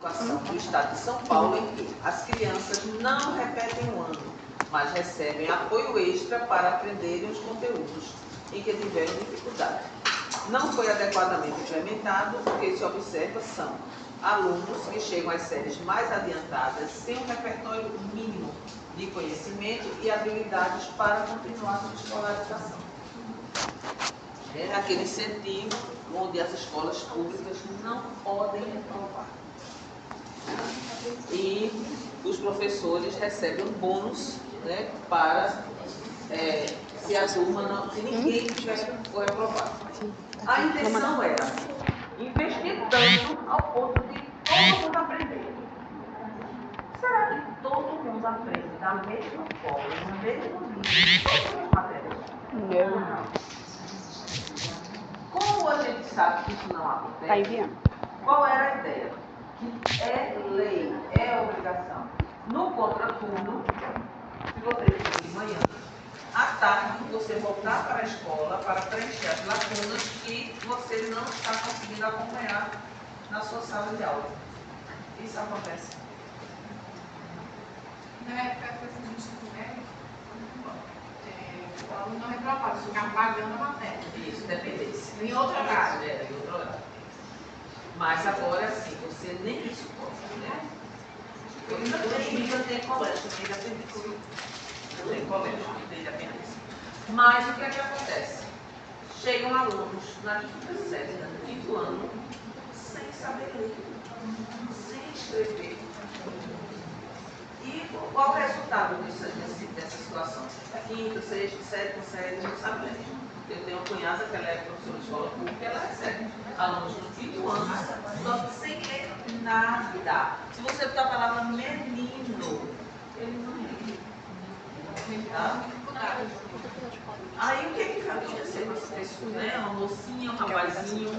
Educação do Estado de São Paulo, em que as crianças não repetem um ano, mas recebem apoio extra para aprenderem os conteúdos em que tiveram dificuldade. Não foi adequadamente implementado, porque se observa são alunos que chegam às séries mais adiantadas sem um repertório mínimo de conhecimento e habilidades para continuar sua escolarização. É aquele incentivo onde as escolas públicas não podem reprovar. E os professores recebem um bônus, né, para se a turma não, se ninguém for reprovado. A intenção era investir tanto ao ponto de todo mundo aprender. Será que todo mundo aprende da mesma forma, no mesmo nível, todas as matérias? Não. Como a gente sabe que isso não acontece, qual era a ideia? Que é lei, é obrigação. No contraturno, se você for de manhã, à tarde você voltar para a escola para preencher as lacunas que você não está conseguindo acompanhar na sua sala de aula. Isso acontece. Na época que eu fiz o médico, o aluno não reprovava, ficava pagando a matéria. Isso, dependesse. Em outro horário. Em outro horário. Mas agora sim, você nem isso pode, né? Eu ainda tem colégio, ainda tem isso. Eu tenho colégio, ainda tem isso. Mas o que é que acontece? Chegam alunos na quinta série, no quinto ano, sem saber ler, sem escrever. E qual o resultado dessa situação? A quinta, sexta, sétima série, não sabe ler. Eu tenho uma cunhada que ela é professora de escola pública, ela recebe alunos no quinto ano, só que sem ler nada. Se você botar a palavra menino, ele não lê. Tá? Aí o que vai acontecer com essa pessoa? Né? Uma mocinha, um rapazinho,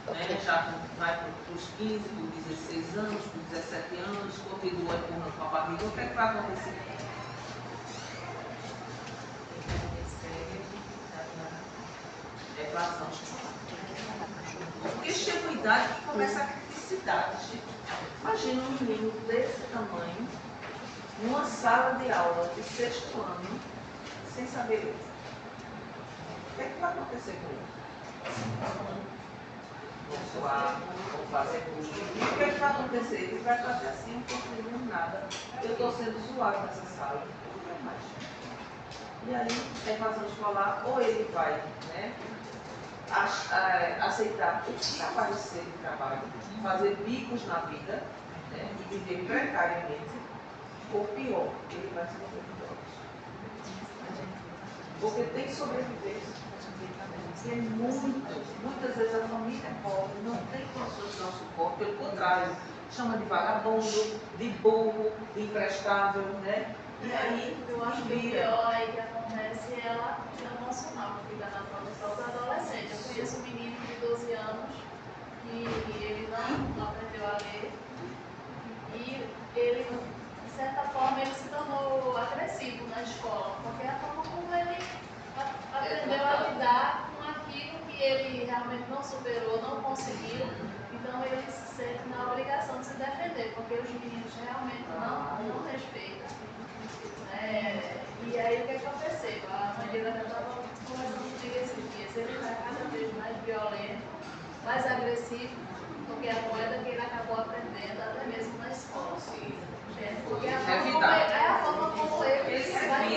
né? Já vai para os 15, para os 16 anos, para os 17 anos, continua empurrando com a barriga, o que é que vai acontecer? Evasão escolar. Porque chega uma idade que começa a criticidade, gente. Imagina um menino desse tamanho, numa sala de aula de sexto ano, sem saber ler. O que é que vai acontecer com ele? Vão suar, vão fazer bullying. O que é que vai acontecer? Ele vai fazer assim, não estou entendendo nada. Eu estou sendo zoado nessa sala. Eu não quero mais. E aí, evasão escolar, ou ele vai, né, aceitar o que aparecer de trabalho, fazer bicos na vida, né, e viver precariamente, ou pior, ele vai se envolver com drogas. Porque tem sobrevivência. Porque muitas vezes a família é pobre, não tem condições de dar um suporte, pelo contrário, chama de vagabundo, de burro, de imprestável, né? E aí, eu acho que o pior aí que acontece é a emocional, que fica na produção do adolescente. Eu conheço um menino de 12 anos que ele não aprendeu a ler e ele, de certa forma, ele se tornou agressivo na escola, porque a forma como ele aprendeu a lidar com aquilo que ele realmente não superou, não conseguiu. Então ele se sente na obrigação de se defender, porque os meninos realmente não respeitam. E aí o que eu percebo? A mãe dele estava conversando comigo esses dias. Ele está cada vez mais violento, mais agressivo, porque a moeda que ele acabou aprendendo até mesmo na escola. Porque é a forma como ele vai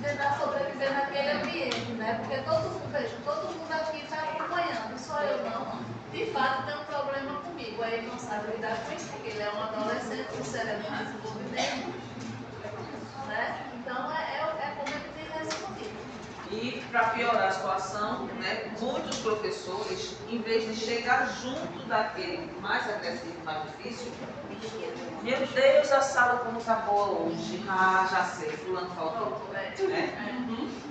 tentar sobreviver naquele ambiente, né? Porque todo mundo aqui está acompanhando, só eu não. De fato tem um problema comigo, aí ele não sabe lidar com isso, porque ele é um adolescente com cérebro em desenvolvimento. Né? Então é como ele tem respondido. E para piorar a situação, né, muitos professores, em vez de chegar junto daquele mais agressivo, mais difícil, meu Deus, a sala como está boa hoje. Ah, já sei, fulano faltou. Né?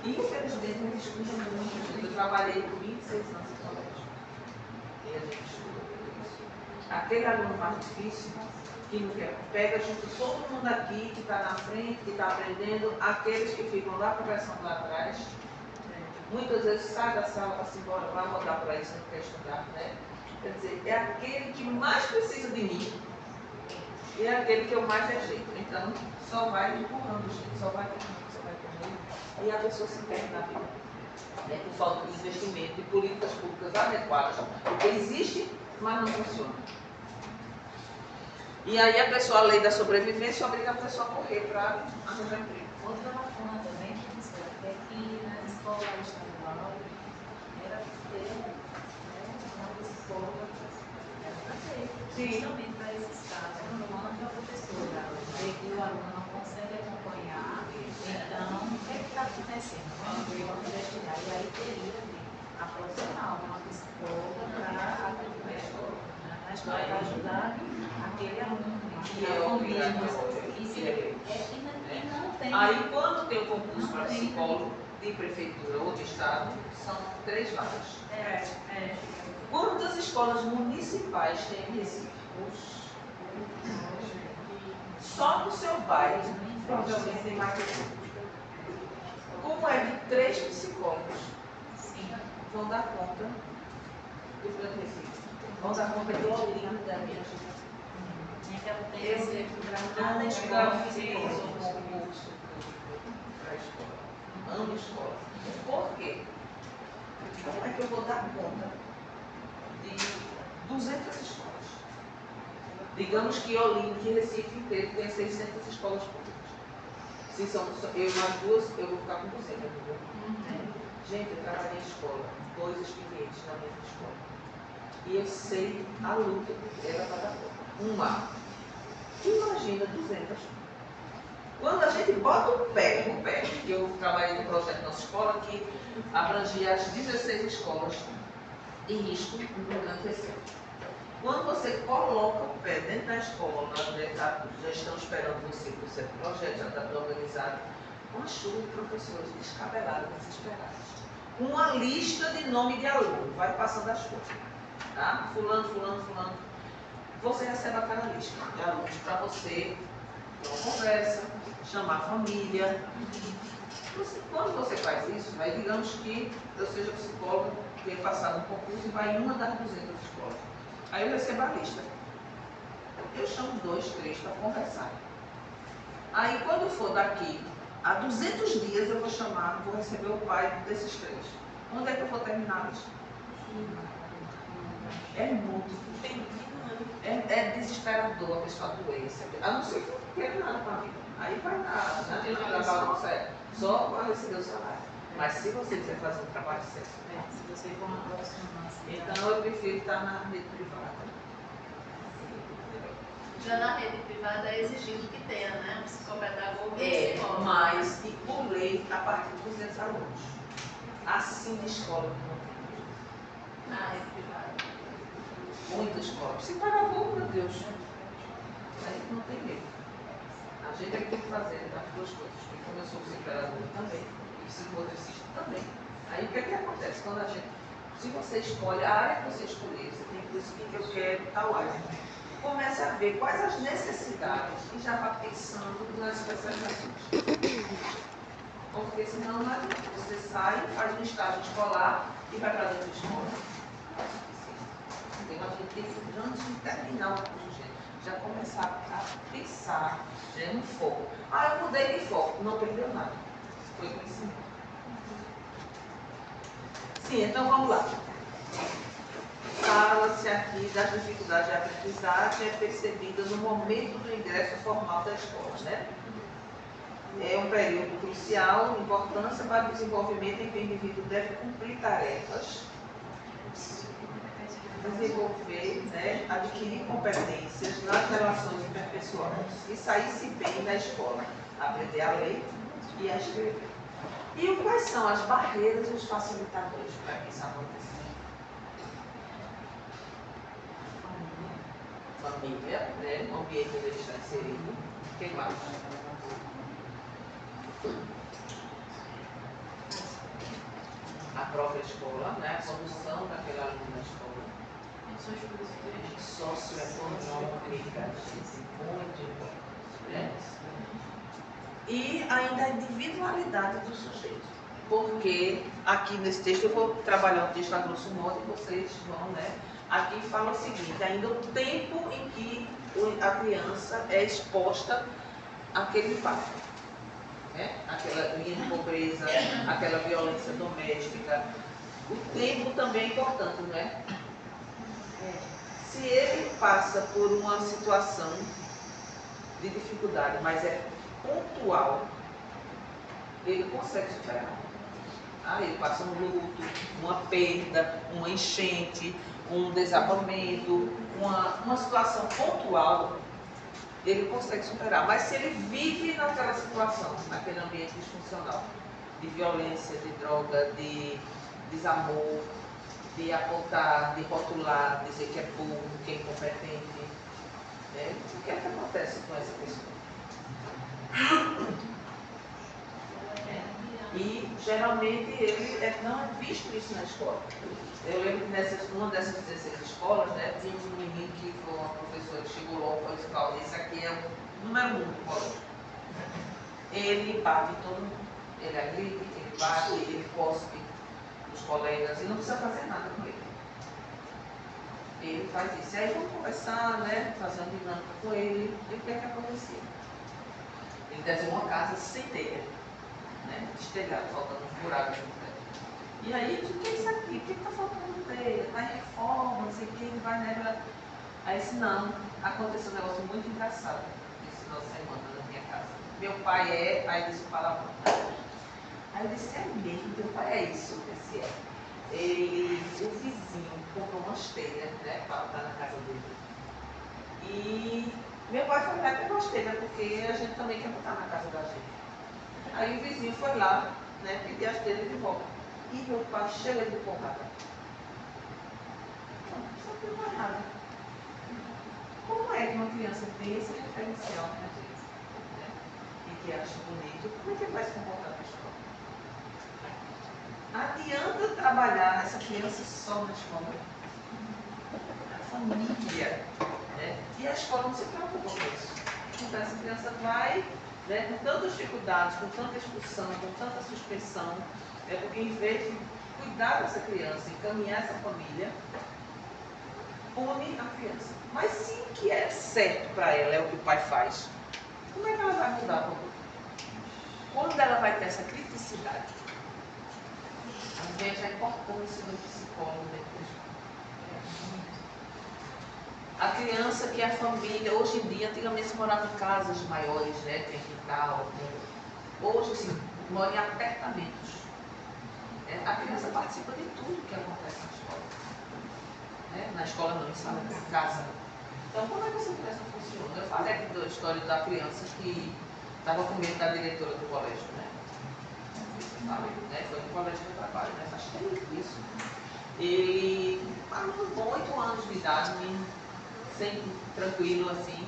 Infelizmente, a gente estuda muito. Eu trabalhei por 26 anos em colégio. E a gente estuda por isso. Aquele aluno mais difícil, que não quer, pega junto todo mundo aqui que está na frente, que está aprendendo, aqueles que ficam lá conversando lá atrás, muitas vezes sai da sala, vai-se embora, vai rodar para isso, não quer estudar, né? Quer dizer, é aquele que mais precisa de mim, é aquele que eu mais rejeito. Então, só vai empurrando, gente, só vai empurrando, e a pessoa se perde na vida. Por falta de investimento e políticas públicas adequadas, porque existe, mas não funciona. E aí a pessoa, a lei da sobrevivência, obriga a pessoa a correr para arranjar emprego. Outra lacuna também, professora, é que na escola estadual era ter uma escola justamente para esses casos, quando a professora vê que o aluno não consegue acompanhar, então o que é que está acontecendo? Vamos investigar. E aí teria a profissional, uma psicóloga para acompanhar na escola para ajudar aquele aluno. Que é obrigatório. E não tem. Aí, quando tem o concurso para psicólogo de prefeitura ou de estado, são 3 vagas. Quantas escolas municipais tem em Recife? Só no seu bairro, provavelmente tem mais que como é de 3 psicólogos, vão dar conta do plano Recife. Vão dar conta do Olinda mesmo. Eu nunca fiz um concurso para a escola. Amo escola. Por quê? Como é que eu vou dar conta de 200 escolas? Digamos que Olinda, que Recife inteiro tem 600 escolas públicas. Se são eu mais 2, eu vou ficar com 200, entendeu? Gente, eu trabalhei em escola, 2 experientes na mesma escola. E eu sei a luta que era para dar conta. Imagina 200. Quando a gente bota o pé, que eu trabalhei no projeto Nossa Escola, que abrangia as 16 escolas em risco no Rio Grande do Sul. Quando você coloca o pé dentro da escola, já estão esperando você para o seu projeto, já está tudo organizado, uma chuva de professores descabelados, desesperados. Uma lista de nome de aluno, vai passando as coisas. Tá? Fulano. Você recebe aquela lista de alunos para você ter uma conversa, chamar a família. Quando você faz isso, aí digamos que eu seja psicóloga, tenha passado um concurso e vai em uma das 200 escolas. Aí eu recebo a lista. Eu chamo 2, 3 para conversar. Aí quando for daqui a 200 dias eu vou receber o pai desses 3. Onde é que eu vou terminar a lista? É muito é desesperador a pessoa adoecer. A não ser que não queira nada com a vida. Aí vai nada, trabalho sério. Só para receber o salário. Mas se você quiser fazer um trabalho sério, Se você for uma profissional, então eu prefiro estar na rede privada. Já na rede privada é exigido que tenha, né? Um psicopedagogo e psicólogo. Mas e por lei a partir de 200 alunos. Assim de escola que não tem. Na rede privada. Muita escola. Psicopedagogo, meu Deus. A gente não tem medo. A gente é que tem que fazer as 2 coisas. Porque como eu sou psicopedagogo também, e psicomotricista também. Aí o que é que acontece? Quando a gente, se você escolhe a área que você escolher, você tem que decidir que eu quero tal área. Comece a ver quais as necessidades e já vá pensando nas especializações. Porque senão não adianta. Você sai, faz um estágio escolar e vai para dentro da escola. Não é suficiente. Então a gente tem que, antes de terminar o curso, gente, já começar a pensar no foco. Eu mudei de foco, não perdeu nada. Foi conhecimento. Sim, então vamos lá. Fala-se aqui das dificuldades de aprendizagem percebida no momento do ingresso formal da escola, né? É um período crucial, de importância para o desenvolvimento em que o indivíduo deve cumprir tarefas, desenvolver, né, adquirir competências nas relações interpessoais e sair-se bem na escola, aprender a ler e a escrever. E quais são as barreiras e os facilitadores para que isso aconteça? Família, né, no ambiente onde ele está inserido. Quem mais? A própria escola, né, a condução daquele aluno na escola. Socioeconômica, muito importante, né? E ainda a individualidade do sujeito. Porque aqui nesse texto, eu vou trabalhar o texto a grosso modo e vocês vão, né? Aqui fala o seguinte, ainda o tempo em que a criança é exposta àquele impacto, né? Aquela linha de pobreza, aquela violência doméstica. O tempo também é importante, não é? Se ele passa por uma situação de dificuldade, mas é pontual, ele consegue superar. Ele passa um luto, uma perda, uma enchente, um desabamento, uma situação pontual, ele consegue superar. Mas se ele vive naquela situação, naquele ambiente disfuncional, de violência, de droga, de desamor, de apontar, de rotular, dizer que é burro, que é incompetente, né? O que é que acontece com essa pessoa? E geralmente ele não é visto isso na escola. Eu lembro que numa dessas 16 escolas, né, tinha um menino que foi uma professora que chegou logo e disse: Paulo, esse aqui é o número 1 do colégio. Ele bate em todo mundo. Ele agride, ele bate, ele cospe os colegas e não precisa fazer nada com ele. Ele faz isso. E aí vamos conversar, né, fazer uma dinâmica com ele. E o que é que acontecia? Ele desenhou uma casa sem telha, né, destelhado, faltando uns buracos no teto. E aí, o que é isso aqui? Por que está faltando telha? Está em reforma, não sei o que, ele vai nela. Aí disse: não, aconteceu um negócio muito engraçado esse final de semana na minha casa. Meu pai aí disse o palavrão. Aí eu disse: é mesmo, teu pai é isso? Eu disse: é. O vizinho comprou umas telhas, né, para botar na casa dele. E meu pai foi lá e pegou as telhas, porque a gente também quer botar na casa da gente. Aí o vizinho foi lá, né, pedir as telhas de volta. E meu pai chega de porrada. Não, só tem mais nada. Como é que uma criança tem esse referencial na gente, né, e que acha bonito, como é que ele vai se comportar na escola? Adianta trabalhar essa criança só na escola? A família, né? E a escola não se preocupa com isso. Então essa criança vai, né, com tantas dificuldades, com tanta expulsão, com tanta suspensão, porque em vez de cuidar dessa criança, encaminhar essa família, pune a criança. Mas se o que é certo para ela é o que o pai faz, como é que ela vai mudar a conduta? Quando ela vai ter essa criticidade? Veja a importância do psicólogo dentro da escola. A criança que é a família, hoje em dia, antigamente se morava em casas maiores, né? Tem quintal, hoje sim, mora em apartamentos. A criança participa de tudo que acontece na escola. Na escola não, em sala de casa. Então, como é que essa criança funciona? Eu falei aqui da história da criança que estava com medo da diretora do colégio, né? Foi no colégio que eu trabalho, né? Faz tempo isso. Ele, com 8 anos de idade, sempre tranquilo assim.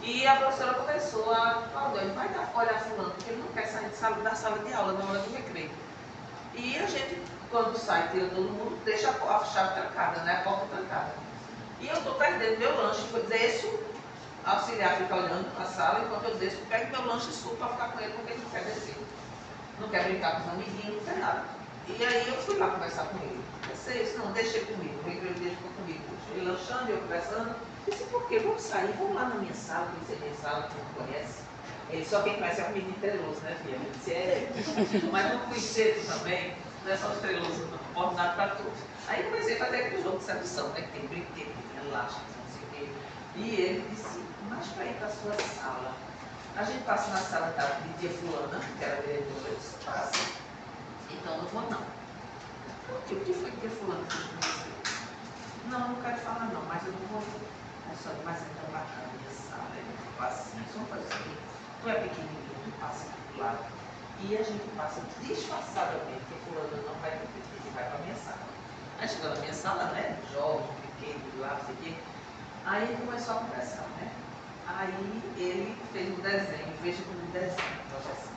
E a professora começou ele vai olhar fulano, porque ele não quer sair da sala de aula na hora do recreio. E a gente, quando sai, tira todo mundo, deixa a chave trancada, né? A porta trancada. E eu estou perdendo meu lanche, desço, auxiliar fica olhando a sala, enquanto eu desço, pego meu lanche e subo para ficar com ele, porque ele não quer descer. Não quer brincar com os amiguinhos, não quer nada. E aí eu fui lá conversar com ele. Pensei isso, não, deixei comigo, o recreio dele ficou comigo. Ele lanchando, eu conversando. Disse: por quê? Vamos sair, vamos lá na minha sala, conhecer minha sala, que não conhece. Ele só quem conhece é o menino treloso, né, filha? Eu disse: mas não fui cedo também, não é só os trelosos, não, oportunidade para todos. Aí comecei a fazer aquele jogo de sedução, né, que tem brinquedo, que tem elástico, não sei o quê. E ele disse: mas para ir para a sua sala, a gente passa na sala de tia fulana, que era a diretora. Eu disse: passa. Então não vou não. O que foi que tia fulana fez com você? Não quero falar não, mas eu não vou. Mas é tão bacana a minha sala, é muito assim, só fazer o seguinte: tu é pequenininho, tu passa aqui do lado, e a gente passa disfarçadamente, porque fulano não vai repetir, e vai para a minha sala. Aí chegou na minha sala, né, jovem, pequeno, lá, não sei o quê. Aí ele começou a conversar, né? Aí ele fez um desenho, veja como um desenho, projeção,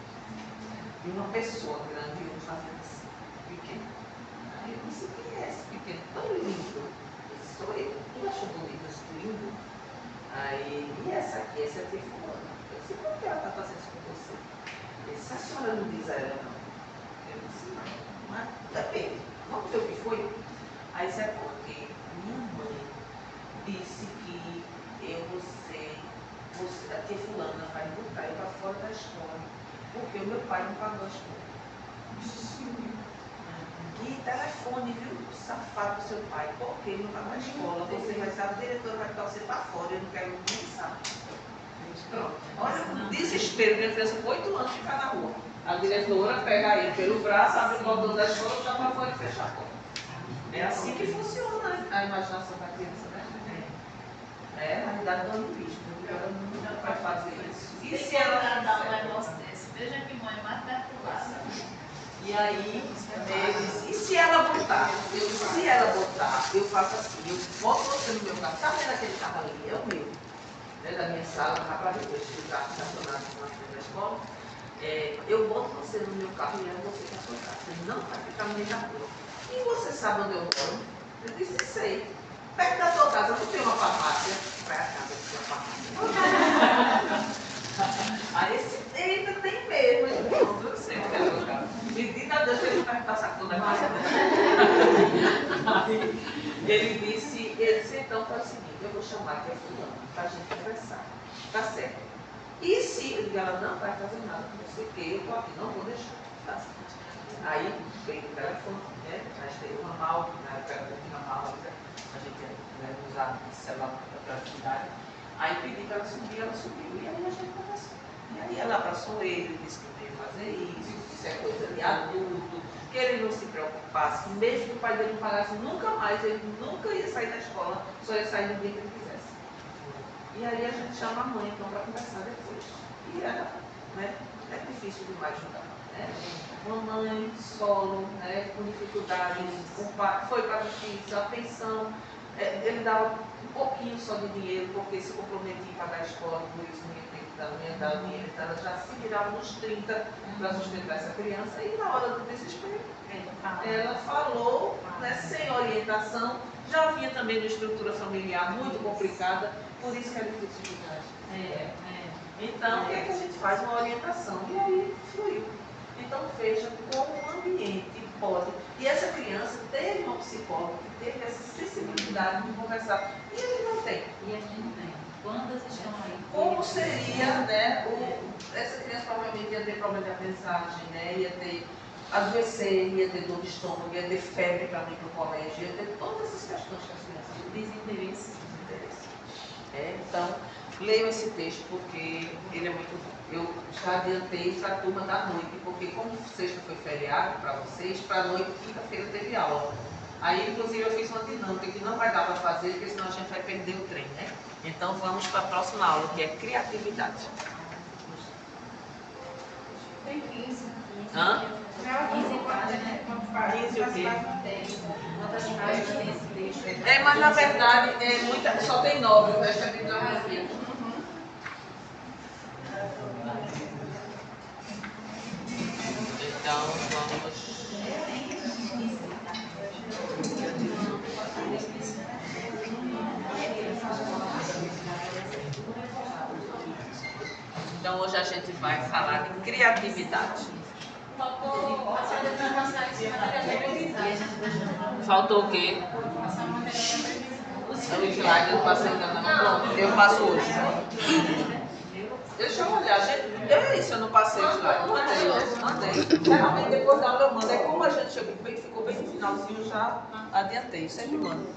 de uma pessoa grande e um fazendo assim, pequeno. Aí eu disse: quem é esse pequeno tão lindo? Esse sou eu. Tu achou bonito esse lindo? Aí, e essa aqui, essa é a tia fulana. Eu disse: por que ela está fazendo isso com você? Ele disse: a senhora não diz a ela não. Eu disse: não, mas depende. Vamos ver o que foi? Aí isso é porque minha mãe disse que eu vou ser a tia fulana vai botar eu para fora da escola, porque o meu pai não pagou a escola. E telefone, viu, safado do seu pai, porque ele não pagou a escola, você vai saber, a diretora vai botar você para fora, eu não quero nem saber. Olha o desespero, minha criança com 8 anos ficar na rua. A diretora pega ele pelo braço, abre o cordão da escola, dá para fora e fecha a porta. É assim que funciona a imaginação da criança, né? É a realidade do animismo. Ela nunca vai fazer isso. E se ela dar um negócio desse? Veja que mãe mais perturbada. E aí, e se ela botar? Eu faço assim, eu boto você no meu carro. Tá vendo aquele carro ali? É o meu. Né, da minha sala, lá para depois que o carro estacionado na frente da escola. Eu boto você no meu carro e levo você para a sua casa. Você não vai ficar no meio da rua. E você sabe onde eu moro? Eu disse, sei. Perto da sua casa não tem uma farmácia. Vai a casa que tem uma farmácia. Aí esse eita tem mesmo. Eu sei onde é o carro. Medida a Deus que ele não vai passar toda a casa. Ele disse, então faz o seguinte, eu vou chamar aqui a fulana para a gente conversar. Tá certo? E se eu digo, ela não vai fazer nada com você, porque eu estou aqui, não vou deixar. Tá certo? Aí veio o telefone, né? Mas tem uma mal, na época tinha uma mal, a gente ia usar o celular para a atividade. Aí pedi para ela subir, ela subiu. E aí a gente conversou. E aí ela abraçou ele, disse que não ia fazer isso é coisa de adulto, que ele não se preocupasse, que mesmo que o pai dele não pagasse nunca mais, ele nunca ia sair da escola, só ia sair no dia que ele quisesse. E aí a gente chama a mãe então para conversar depois. E ela, né, é difícil demais ajudar. Né? Uma mãe solo, né, com dificuldades, foi para a justiça, a pensão, ele dava um pouquinho só de dinheiro, porque se comprometia em pagar a escola, por isso não ia dar o dinheiro, então ela já se virava nos 30 para sustentar essa criança, e na hora do desespero, ela falou, né, sem orientação, já vinha também de uma estrutura familiar muito complicada, por isso que era difícil de idade. Então, o que é que a gente faz? Uma orientação, e aí fluiu. Então veja como o ambiente pode. E essa criança teve uma psicóloga que teve essa sensibilidade de conversar. E ele não tem. E a gente tem. Quantas estão aí? Como seria, né? Essa criança provavelmente ia ter problema de aprendizagem, né? Ia ter adoecer, ia ter dor de estômago, ia ter febre para ir para o colégio, ia ter todas essas questões que as crianças têm. Desinteresse. Então, leiam esse texto porque ele é muito bom. Eu já adiantei para a turma da noite, porque como sexta foi feriado para vocês, para a noite, quinta-feira teve aula. Aí, inclusive, eu fiz uma dinâmica que não vai dar para fazer, porque senão a gente vai perder o trem, né? Então, vamos para a próxima aula, que é criatividade. Tem 15. Hã? 15 páginas, né? 15 o quê? Quantas páginas tem esse texto? Mas na verdade, só tem 9, o resto é bibliografia. Então, vamos... Então, hoje a gente vai falar de criatividade. Faltou o quê? O slide eu passei ainda não. Pronto, eu passo hoje. Deixa eu olhar, gente. É isso, eu não passei o slide. Mandei. Geralmente depois da aula eu mando. É como a gente ficou bem no finalzinho, já adiantei. Sempre mando.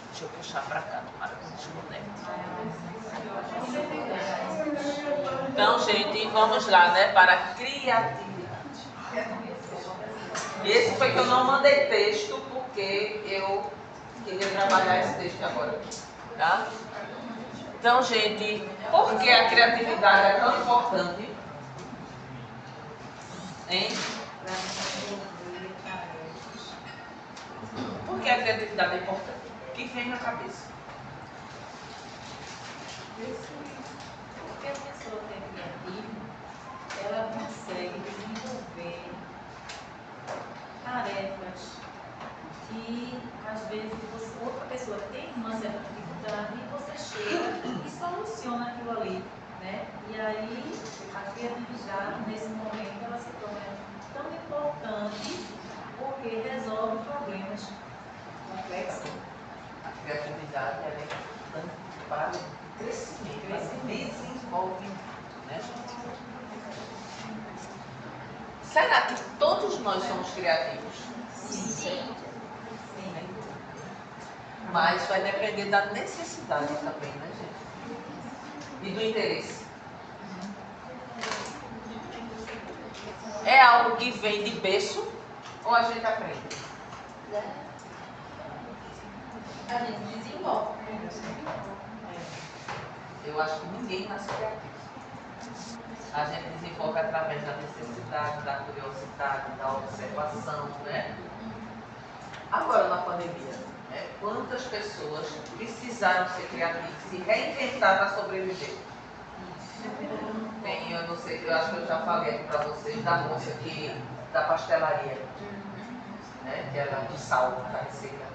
Deixa eu puxar pra cá, tomara que não desconecte. Então, gente, vamos lá, né? Para a criatividade. Esse foi que eu não mandei texto, porque eu queria trabalhar esse texto agora. Tá? Então, gente, por que a criatividade é tão importante? Hein? Por que a criatividade é importante? O que vem na cabeça? Porque a pessoa que é criativa, ela consegue desenvolver tarefas que, às vezes, outra pessoa tem uma certa dificuldade e você chega e soluciona aquilo ali, né? E aí, a criatividade, nesse momento, ela se torna tão importante porque resolve problemas complexos. A criatividade é importante para o crescimento. desenvolve muito, né, gente? Será que todos nós somos criativos? Sim. Mas vai depender da necessidade também, né, gente? E do interesse. É algo que vem de berço ou a gente aprende? A gente desenvolve. Eu acho que ninguém nasce criativo. A gente desenvolve através da necessidade, da curiosidade, da observação, né? Agora, na pandemia, né, quantas pessoas precisaram ser criativas, se reinventar para sobreviver? Tem, eu não sei, eu acho que eu já falei aqui para vocês da moça da pastelaria, né, que era de sal, carne seca.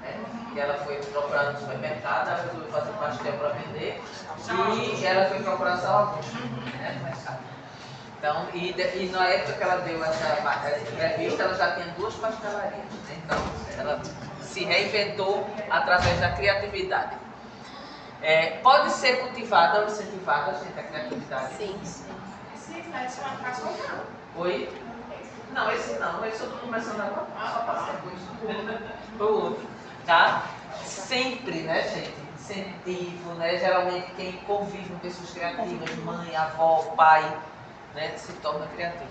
Né? E ela foi procurar no supermercado, ela resolveu fazer pastel para vender e ela foi procurar salabuncha, né, no mercado. Então, e na época que ela deu essa entrevista, ela já tinha 2 pastelarias. Né? Então, ela se reinventou através da criatividade. Pode ser cultivada ou incentivada, gente, a criatividade? Sim. Sim, mas uma casa não. Oi? Não, esse não. Esse eu estou começando agora. Só passa depois. O outro. Tá? Sempre, né, gente? Incentivo, né? Geralmente quem convive com pessoas criativas, mãe, avó, pai, né, se torna criativo.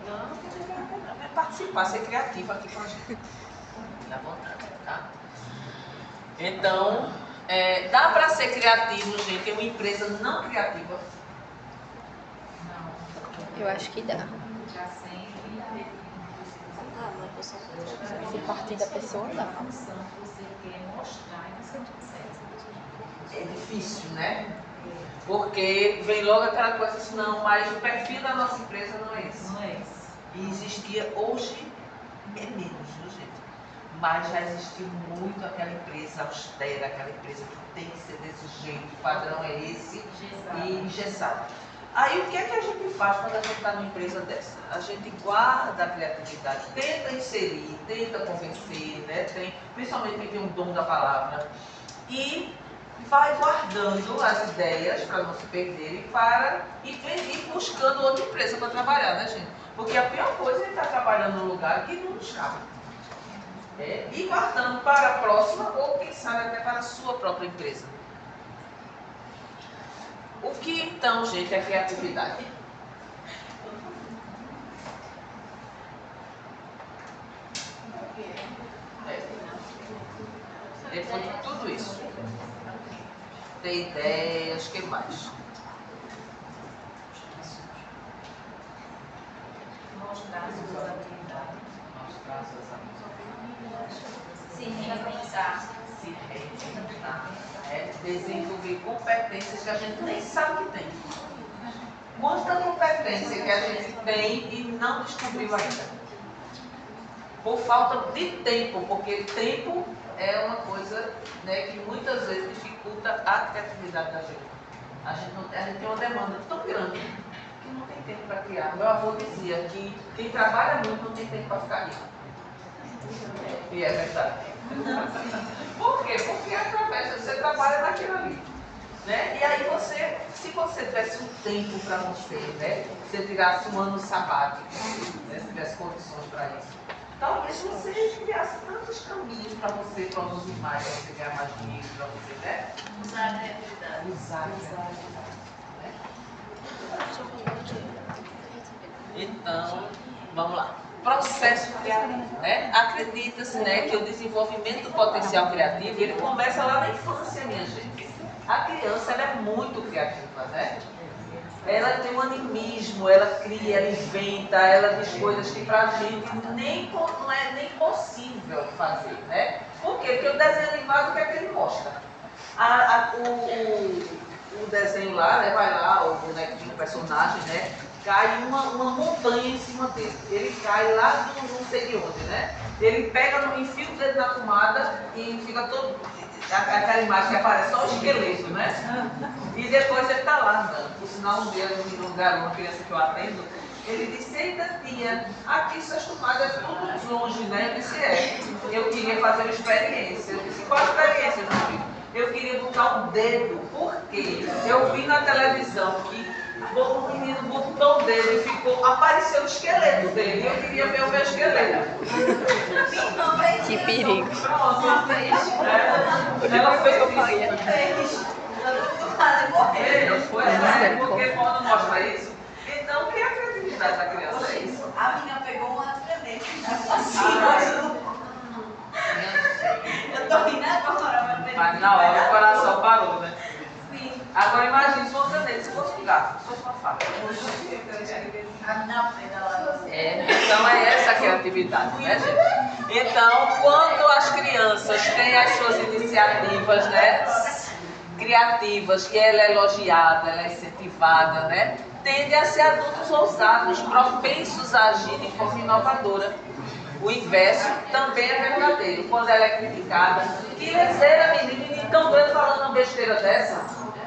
Não, é participar, ser criativo aqui com a gente. Dá vontade, tá? Então, dá para ser criativo, gente, em uma empresa não criativa? Não. Eu acho que dá. Já sempre. Se partir da pessoa, dá. A função que você quer mostrar e você consegue. É difícil, né? Porque vem logo aquela coisa assim, não, mas o perfil da nossa empresa não é esse. Não é isso. E existia, hoje é menos, viu, gente? Mas já existiu muito aquela empresa austera, aquela empresa que tem que ser desse jeito, o padrão é esse e engessado. Aí o que é que a gente faz quando a gente está numa empresa dessa? A gente guarda a criatividade, tenta inserir, tenta convencer, né? Principalmente quem tem um dom da palavra, e vai guardando as ideias para não se perderem e ir buscando outra empresa para trabalhar, né, gente? Porque a pior coisa é estar trabalhando num lugar que não nos cabe. E guardando para a próxima ou, quem sabe, até para a sua própria empresa. O que então, gente, é criatividade? Depois de tudo isso, ter ideias, o que mais? Mostrar suas habilidades. Mostrar suas habilidades. Se reinventar. Se reinventar. Desenvolver competências que a gente nem sabe que tem. Quanta competência que a gente tem e não descobriu ainda. Por falta de tempo, porque tempo é uma coisa, né, que muitas vezes dificulta a criatividade da gente. A gente tem uma demanda tão grande que não tem tempo para criar. Meu avô dizia que quem trabalha muito não tem tempo para ficar rico. E é verdade. Por quê? Porque através você trabalha naquilo ali. Né? E aí se você tivesse um tempo para você, né? Você tirasse um ano sabático, né? Se tivesse condições para isso, talvez você criasse tantos caminhos para você produzir mais, para você ganhar mais dinheiro, para você, né? Usar a criatividade. Usar a criatividade. Né? Então, vamos lá. Processo criativo, né? Acredita-se, né, que o desenvolvimento do potencial criativo, ele começa lá na infância, minha gente. A criança, ela é muito criativa, né? Ela tem um animismo, ela cria, ela inventa, ela diz coisas que pra gente não é nem possível fazer, né? Por quê? Porque o desenho animado, o que é que ele mostra? O desenho lá, né, vai lá, o bonequinho, o personagem, né? Cai uma montanha em cima dele. Ele cai lá do não sei de onde, né? Ele pega, enfia o dedo na tomada e fica todo... Aquela imagem que aparece só o esqueleto, né? E depois ele está lá andando. Por sinal, um dia, um garoto, uma criança que eu atendo, Ele disse, eita tia, aqui Sexto Maio é tudo longe, né? Eu disse, eu queria fazer uma experiência. Eu disse, qual experiência, meu filho? Eu queria botar o dedo, porque eu vi na televisão que o menino botou o dedo e apareceu o esqueleto dele. E eu queria ver o meu esqueleto. Que perigo. Pronto, ela fez Pois é, porque quando mostra isso, então o que é a criatividade da criança? É isso. A minha pegou uma tremenda. Eu tô rindo agora, mas na hora o coração parou, né? Sim. Agora imagine se fosse um caneta, se fosse um gato, se fosse uma faca. Então é essa a criatividade, né, gente? Então, quando as crianças têm as suas iniciativas, né, criativas, que ela é elogiada, ela é incentivada, né, tende a ser adultos ousados, propensos a agir de forma inovadora. O inverso também é verdadeiro. Quando ela é criticada, que lezeira, menino tão grande falando uma besteira dessa.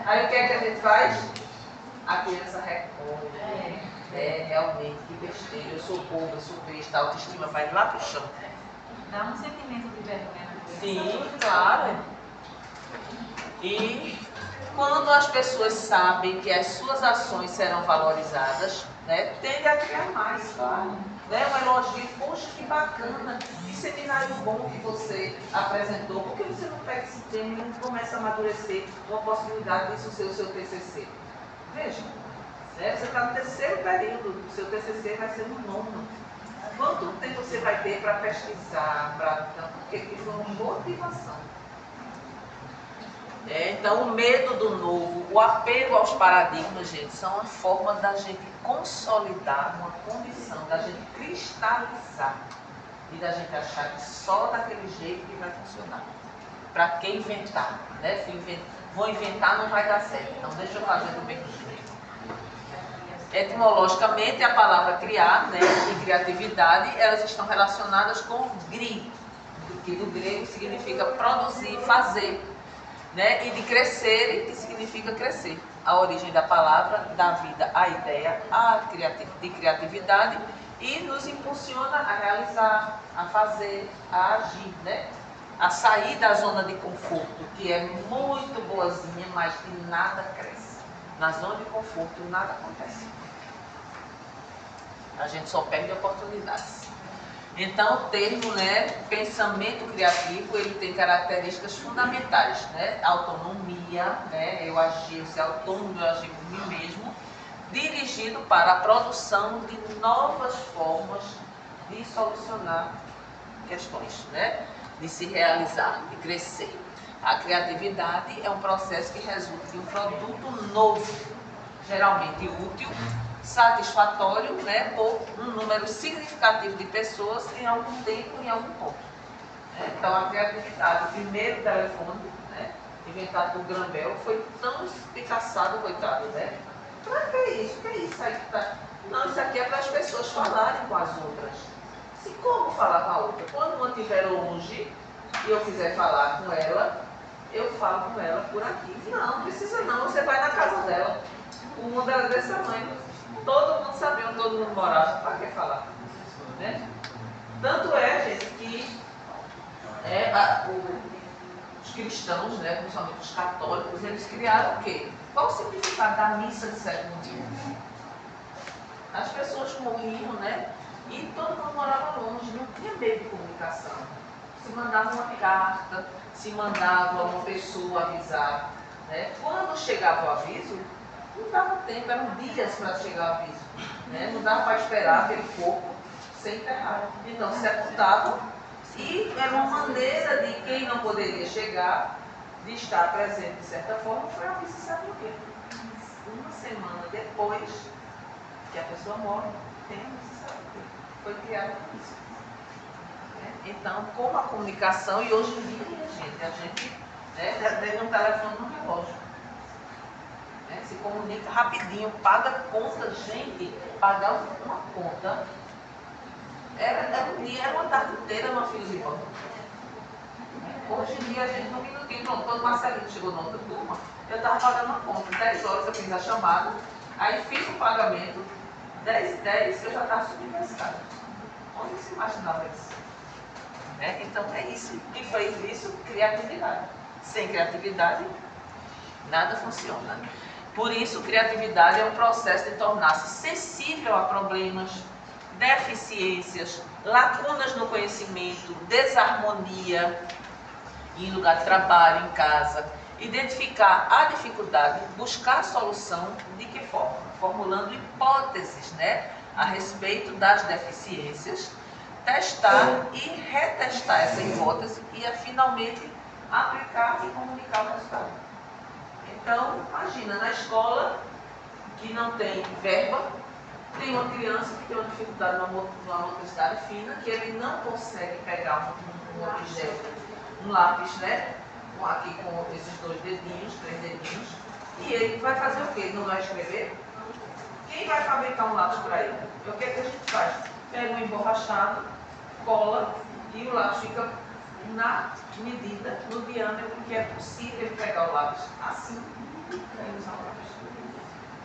Aí o que é que a gente faz? A criança recorre. Realmente, que besteira, eu sou boba, eu sou besta, a autoestima vai lá pro chão. Dá um sentimento de vergonha. Sim, claro. E quando as pessoas sabem que as suas ações serão valorizadas, né, tende a criar mais, claro. Né, um elogio, poxa, que bacana, que seminário bom que você apresentou, por que você não pega esse tema e começa a amadurecer uma possibilidade disso ser o seu TCC? Veja, né, você está no terceiro período, o seu TCC vai ser no nono. Quanto tempo você vai ter para pesquisar, porque isso é uma motivação. Então, o medo do novo, o apego aos paradigmas, gente, são uma forma da gente consolidar uma condição, da gente cristalizar e da gente achar que só daquele jeito que vai funcionar. Para que inventar? Né? Se vou inventar, não vai dar certo. Então, deixa eu fazer do mesmo jeito. Etimologicamente, a palavra criar, né, e criatividade, elas estão relacionadas com gri, que do grego significa produzir, fazer. Né? E de crescer, que significa crescer. A origem da palavra dá vida à ideia de criatividade e nos impulsiona a realizar, a fazer, a agir, né? A sair da zona de conforto, que é muito boazinha, mas que nada cresce. Na zona de conforto nada acontece. A gente só perde oportunidades. Então, o termo, né, pensamento criativo, ele tem características fundamentais, né? Autonomia, né? Eu ser autônomo, eu agir por mim mesmo, dirigido para a produção de novas formas de solucionar questões, né? De se realizar, de crescer. A criatividade é um processo que resulta de um produto novo, geralmente útil, satisfatório, né, por um número significativo de pessoas em algum tempo, em algum ponto. Então, a criatividade, o primeiro telefone, né, inventado por Graham Bell, foi tão espicaçado, coitado, né? Para que isso? O que é isso aí que tá? Não, isso aqui é para as pessoas falarem com as outras. Se como falar com a outra? Quando uma estiver longe e eu quiser falar com ela, eu falo com ela por aqui. Não precisa não, você vai na casa dela. O mundo era desse tamanho. Todo mundo sabia onde todo mundo morava, para que falar? Né? Tanto é, gente, que os cristãos, né, principalmente os católicos, eles criaram o quê? Qual o significado da missa de século XXI? As pessoas morriam, né? E todo mundo morava longe, não tinha meio de comunicação. Se mandava uma carta, se mandava uma pessoa avisar. Né? Quando chegava o aviso, não dava tempo, eram dias para chegar o aviso. Né? Não dava para esperar aquele corpo ser enterrado. Então, se sepultavam e era uma maneira de quem não poderia chegar, de estar presente de certa forma, foi a missa, sabe o quê? Uma semana depois que a pessoa morre, tem a missa, sabe o quê? Foi criada a missa. Então, como a comunicação, e hoje em dia, a gente tem um telefone no relógio. Se comunica rapidinho, paga conta, gente, pagar uma conta era um dia, era uma tarde inteira numa fila de banco. Hoje em dia a gente num minutinho, pronto, quando o Marcelino chegou na outra turma, eu estava pagando uma conta, 10 horas eu fiz a chamada, aí fiz o pagamento, 10 e 10 eu já estava subversificada. Onde se imaginava isso? Né? Então é isso que fez isso, criatividade. Sem criatividade, nada funciona. Por isso, criatividade é um processo de tornar-se sensível a problemas, deficiências, lacunas no conhecimento, desarmonia em lugar de trabalho, em casa, identificar a dificuldade, buscar a solução, de que forma? Formulando hipóteses, né, a respeito das deficiências, testar e retestar essa hipótese e finalmente aplicar e comunicar o resultado. Então, imagina, na escola que não tem verba, tem uma criança que tem uma dificuldade numa motricidade fina, que ele não consegue pegar um objeto, um lápis, né? Aqui com esses 2 dedinhos, 3 dedinhos, e ele vai fazer o quê? Ele não vai escrever? Quem vai fabricar um lápis para ele? O que é que a gente faz? Pega um emborrachado, cola e o lápis fica na medida, no diâmetro que é possível ele pegar o lápis. Assim, ele usa o lápis.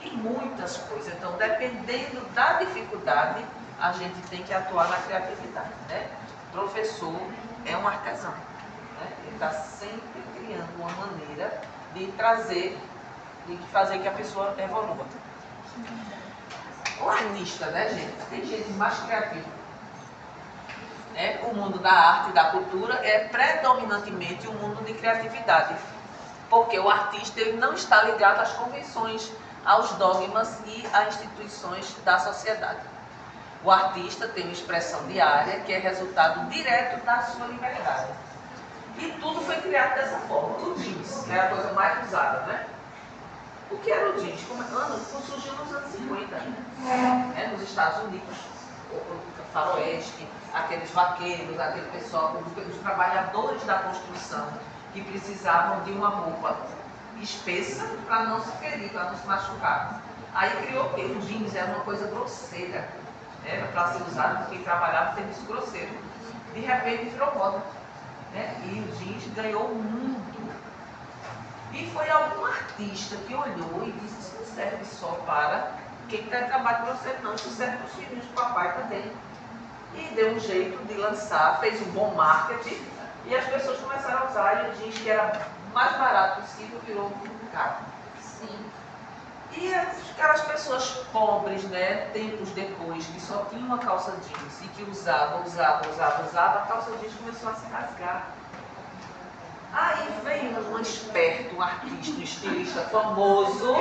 E muitas coisas. Então, dependendo da dificuldade, a gente tem que atuar na criatividade, né? O professor é um artesão, né? Ele está sempre criando uma maneira de trazer, de fazer que a pessoa evolua. O artista, né, gente? Tem gente mais criativa. Né? O mundo da arte e da cultura é predominantemente um mundo de criatividade. Porque o artista ele não está ligado às convenções, aos dogmas e a instituições da sociedade. O artista tem uma expressão diária que é resultado direto da sua liberdade. E tudo foi criado dessa forma. O jeans, que é a coisa mais usada, né? O que era o jeans? Surgiu nos anos 50, né? Nos Estados Unidos, o faroeste, aqueles vaqueiros, aquele pessoal, os trabalhadores da construção que precisavam de uma roupa espessa para não se ferir, para não se machucar. Aí criou o quê? O jeans era uma coisa grosseira, era para ser usado por quem trabalhava em serviço grosseiro. De repente virou moda, né? E o jeans ganhou muito. E foi algum artista que olhou e disse: isso não serve só para quem quer trabalho grosseiro, não, isso serve para os filhos do papai também. E deu um jeito de lançar, fez um bom marketing e as pessoas começaram a usar, e o jeans que era mais barato possível virou muito caro. Sim. E aquelas pessoas pobres, né, tempos depois, que só tinham uma calça jeans e que usava, a calça jeans começou a se rasgar. Aí veio um esperto, um artista, um estilista famoso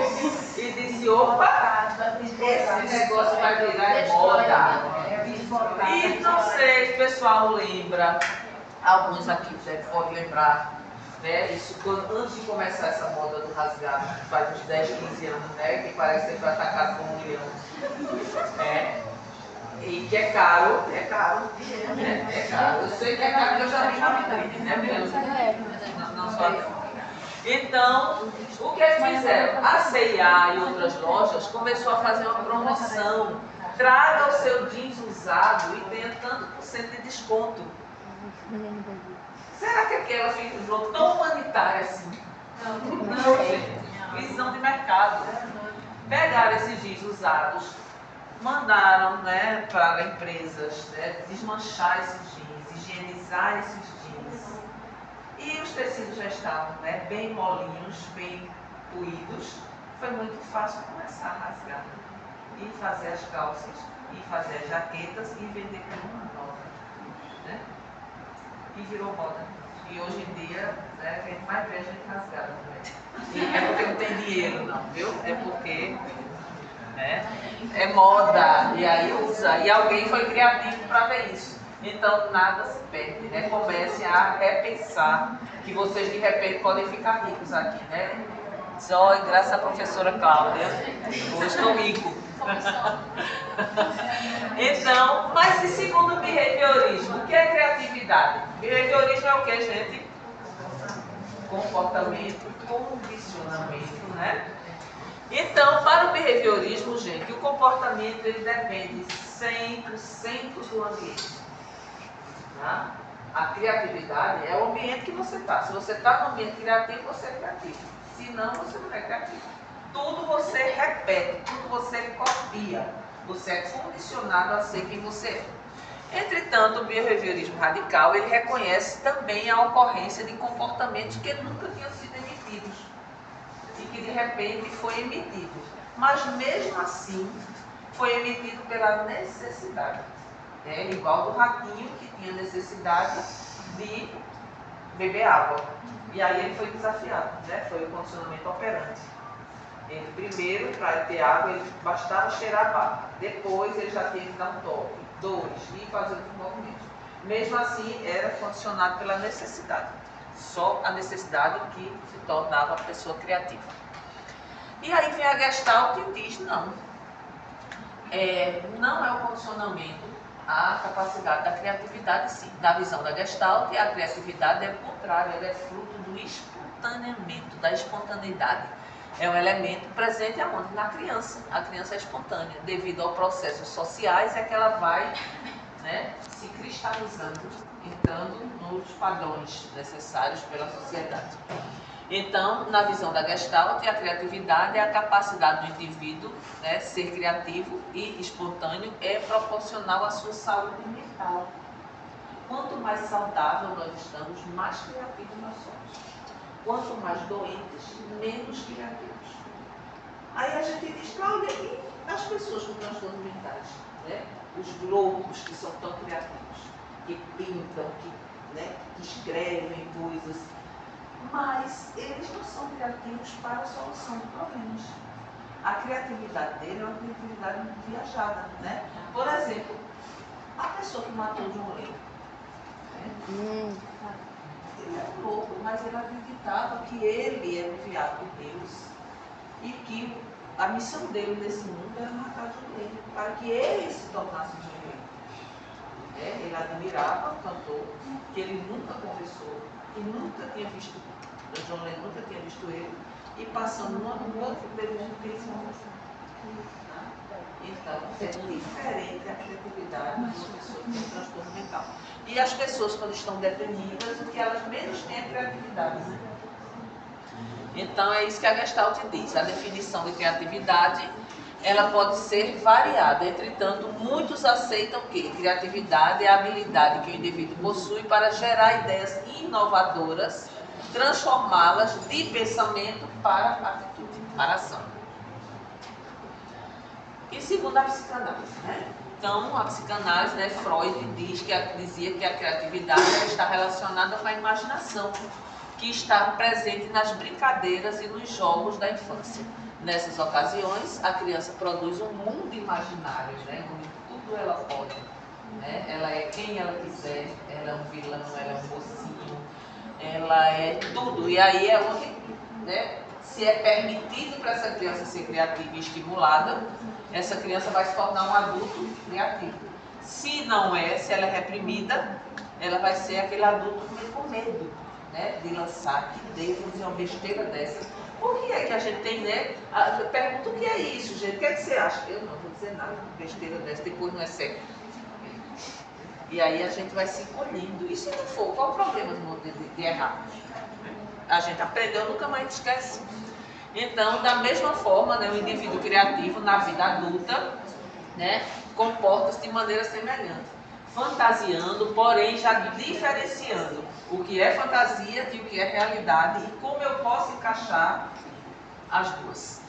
e disse: opa, esse negócio vai virar moda. E não sei se o pessoal lembra, alguns aqui podem lembrar, né, isso antes de começar essa moda do rasgado, que faz uns 10, 15 anos, né, que parece que foi atacado por 1 milhão. E que é caro, é caro. Eu sei que é caro, porque eu já vi na vitrine, né mesmo? Não só. Então, o que eles fizeram? A C&A e outras lojas começou a fazer uma promoção. Traga o seu jeans usado e tenha tanto por cento de desconto. Será que aquela ficou tão humanitária assim? Não, gente. Visão de mercado. Pegaram esses jeans usados, mandaram, né, para empresas, né, desmanchar esses jeans, higienizar esses jeans. E os tecidos já estavam, né, bem molinhos, bem puídos. Foi muito fácil começar a rasgar e fazer as calças, e fazer as jaquetas e vender por uma nova, né? E virou moda. E hoje em dia, né, a gente vai ver a gente rasgada também. E não é porque não tem dinheiro, não, viu? É porque, né, é moda, e aí usa. E alguém foi criativo para ver isso. Então, nada se perde, né? Comecem a repensar que vocês, de repente, podem ficar ricos aqui, né? Só graças à professora Cláudia, hoje estou rico. Então, mas e segundo o behaviorismo, o que é criatividade? Behaviorismo é o que, gente? Comportamento, condicionamento, né? Então, para o behaviorismo, gente, o comportamento ele depende 100% do ambiente. Tá? A criatividade é o ambiente que você está. Se você está no ambiente criativo, você é criativo. Se não, você não é criativo. Tudo você repete, tudo você copia. Você é condicionado a ser quem você é. Entretanto, o behaviorismo radical, ele reconhece também a ocorrência de comportamentos que nunca tinham sido emitidos e que de repente foi emitido. Mas mesmo assim, foi emitido pela necessidade. É igual do ratinho que tinha necessidade de beber água. E aí ele foi desafiado, né? Foi o condicionamento operante. Ele primeiro, para ter água, ele bastava cheirar a barra. Depois ele já tinha que dar um toque, 2, e fazer outros movimentos. Mesmo assim, era condicionado pela necessidade. Só a necessidade que se tornava a pessoa criativa. E aí vem a Gestalt e diz, não. Não é o condicionamento a capacidade da criatividade, sim. Na visão da Gestalt, a criatividade é o contrário, ela é fruto do espontaneamento, da espontaneidade. É um elemento presente aonde? Na criança. A criança é espontânea. Devido aos processos sociais, é que ela vai, né, se cristalizando, entrando nos padrões necessários pela sociedade. Então, na visão da Gestalt, a criatividade é a capacidade do indivíduo, né, ser criativo e espontâneo é proporcional à sua saúde mental. Quanto mais saudável nós estamos, mais criativos nós somos. Quanto mais doentes, menos criativos. Aí a gente diz, Cláudia, e as pessoas com transtornos mentais? Né? Os loucos que são tão criativos, que pintam, que escrevem coisas, mas eles não são criativos para a solução de problemas. A criatividade dele é uma criatividade viajada, né? Por exemplo, a pessoa que matou John Lennon, né? Ele era um louco, mas ele acreditava que ele era enviado por Deus e que a missão dele nesse mundo era matar John Lennon, para que ele se tornasse John Lennon. Ele admirava o cantor, que ele nunca confessou, que nunca tinha visto John Lennon, nunca tinha visto ele, e passando numa rua, teve um que ele se confessou. Então, é diferente a criatividade de uma pessoa que tem transtorno mental. E as pessoas, quando estão deprimidas, o que elas menos têm é criatividade, né? Então, é isso que a Gestalt diz. A definição de criatividade, ela pode ser variada. Entretanto, muitos aceitam que criatividade é a habilidade que o indivíduo possui para gerar ideias inovadoras, transformá-las de pensamento para atitude, para ação. E segundo a psicanálise, né? Então, a psicanálise, né, Freud dizia que a criatividade está relacionada com a imaginação, que está presente nas brincadeiras e nos jogos da infância. Nessas ocasiões, a criança produz um mundo imaginário, né, onde tudo ela pode. Né? Ela é quem ela quiser, ela é um vilão, ela é um mocinho, ela é tudo. E aí é onde, né, se é permitido para essa criança ser criativa e estimulada, essa criança vai se tornar um adulto criativo. Se não é, se ela é reprimida, ela vai ser aquele adulto com medo, né, de lançar, que devo dizer uma besteira dessa. Por que é que a gente tem, né? Pergunta o que é isso, gente. O que é que você acha? Eu não vou dizer nada, besteira dessa, depois não é certo. E aí a gente vai se encolhendo. E se não for, qual o problema de errar? A gente aprendeu, nunca mais esquece. Então, da mesma forma, né, o indivíduo criativo na vida adulta, né, comporta-se de maneira semelhante, fantasiando, porém já diferenciando o que é fantasia e o que é realidade e como eu posso encaixar as duas.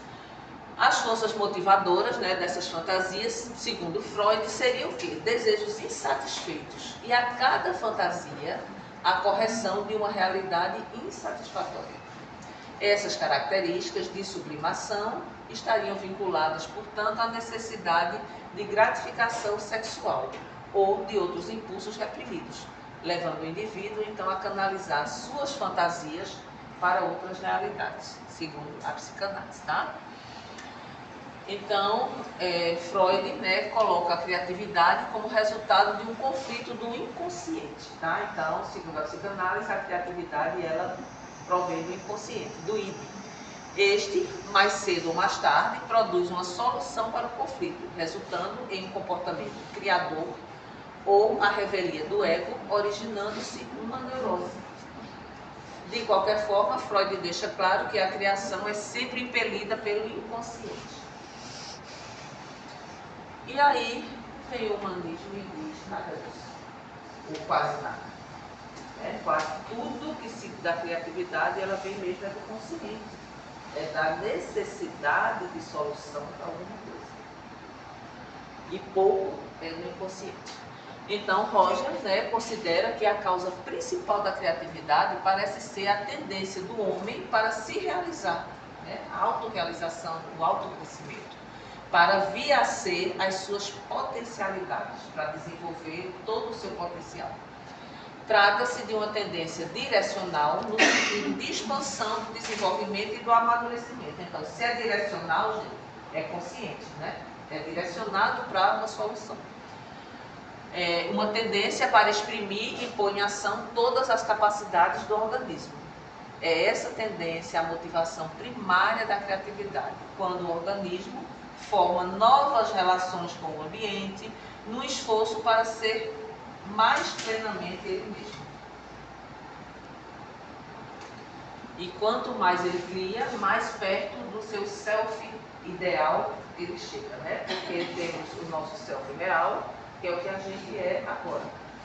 As forças motivadoras, né, dessas fantasias, segundo Freud, seriam o quê? Desejos insatisfeitos. E a cada fantasia, a correção de uma realidade insatisfatória. Essas características de sublimação estariam vinculadas, portanto, à necessidade de gratificação sexual ou de outros impulsos reprimidos, levando o indivíduo, então, a canalizar suas fantasias para outras realidades, segundo a psicanálise, tá? Então, Freud, né, coloca a criatividade como resultado de um conflito do inconsciente, tá? Então, segundo a psicanálise, a criatividade, ela provém do inconsciente, do id. Este, mais cedo ou mais tarde, produz uma solução para o conflito, resultando em um comportamento criador ou a revelia do ego, originando-se uma neurose. De qualquer forma, Freud deixa claro que a criação é sempre impelida pelo inconsciente. E aí vem o humanismo e diz nada disso, ou quase nada. Quase tudo que se da criatividade, ela vem mesmo do consciente, da necessidade de solução para alguma coisa. E pouco é do inconsciente. Então, Roger considera que a causa principal da criatividade parece ser a tendência do homem para se realizar, a autorrealização, o autocrescimento, para vir a ser as suas potencialidades, para desenvolver todo o seu potencial. Trata-se de uma tendência direcional no sentido de expansão, do desenvolvimento e do amadurecimento. Então, se é direcional, gente, é consciente, é direcionado para uma solução. É uma tendência para exprimir e pôr em ação todas as capacidades do organismo. É essa tendência a motivação primária da criatividade, quando o organismo forma novas relações com o ambiente, no esforço para ser mais plenamente ele mesmo. E quanto mais ele cria, mais perto do seu self ideal ele chega, Porque temos o nosso self real, que é o que a gente é agora,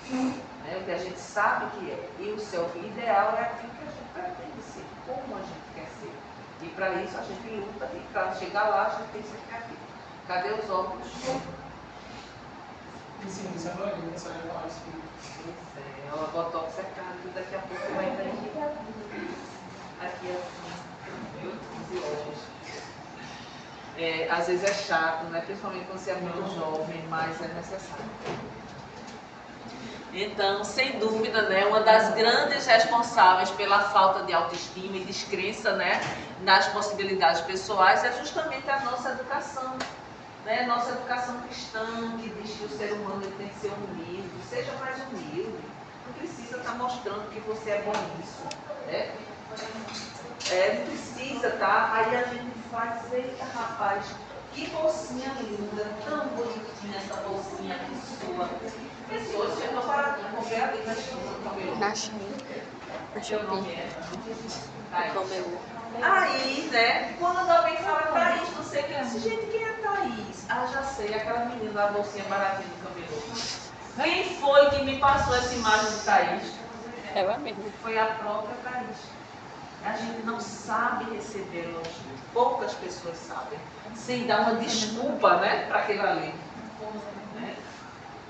o que a gente sabe que é. E o self ideal é aquilo que a gente pretende ser, como a gente quer ser. E para isso a gente luta, e para chegar lá a gente tem que ser criativo. Cadê os óculos? Sim, isso é agora, eu só ia falar isso. Pois é, o botox é caro, daqui a pouco vai estar aqui assim, os olhos. Às vezes é chato, principalmente quando você é muito jovem, mas é necessário. Então, sem dúvida, uma das grandes responsáveis pela falta de autoestima e descrença nas possibilidades pessoais é justamente a nossa educação. Nossa educação cristã, que diz que o ser humano ele tem que ser humilde, seja mais humilde, não precisa estar mostrando que você é bom nisso, não precisa, tá? Aí a gente faz, eita rapaz, que bolsinha linda, tão bonitinha essa bolsinha aqui sua. Pessoas chegam para comprar ali na China, Na China. Na Shopee. Aí, quando alguém fala Thaís, você quer dizer, gente, quem é Thaís? Ah, já sei, aquela menina da bolsinha baratinha do camelô. Quem foi que me passou essa imagem de Thaís? Ela mesma. Foi a própria Thaís. A gente não sabe receber elogio. Poucas pessoas sabem. Sem dar uma desculpa, para aquele ali.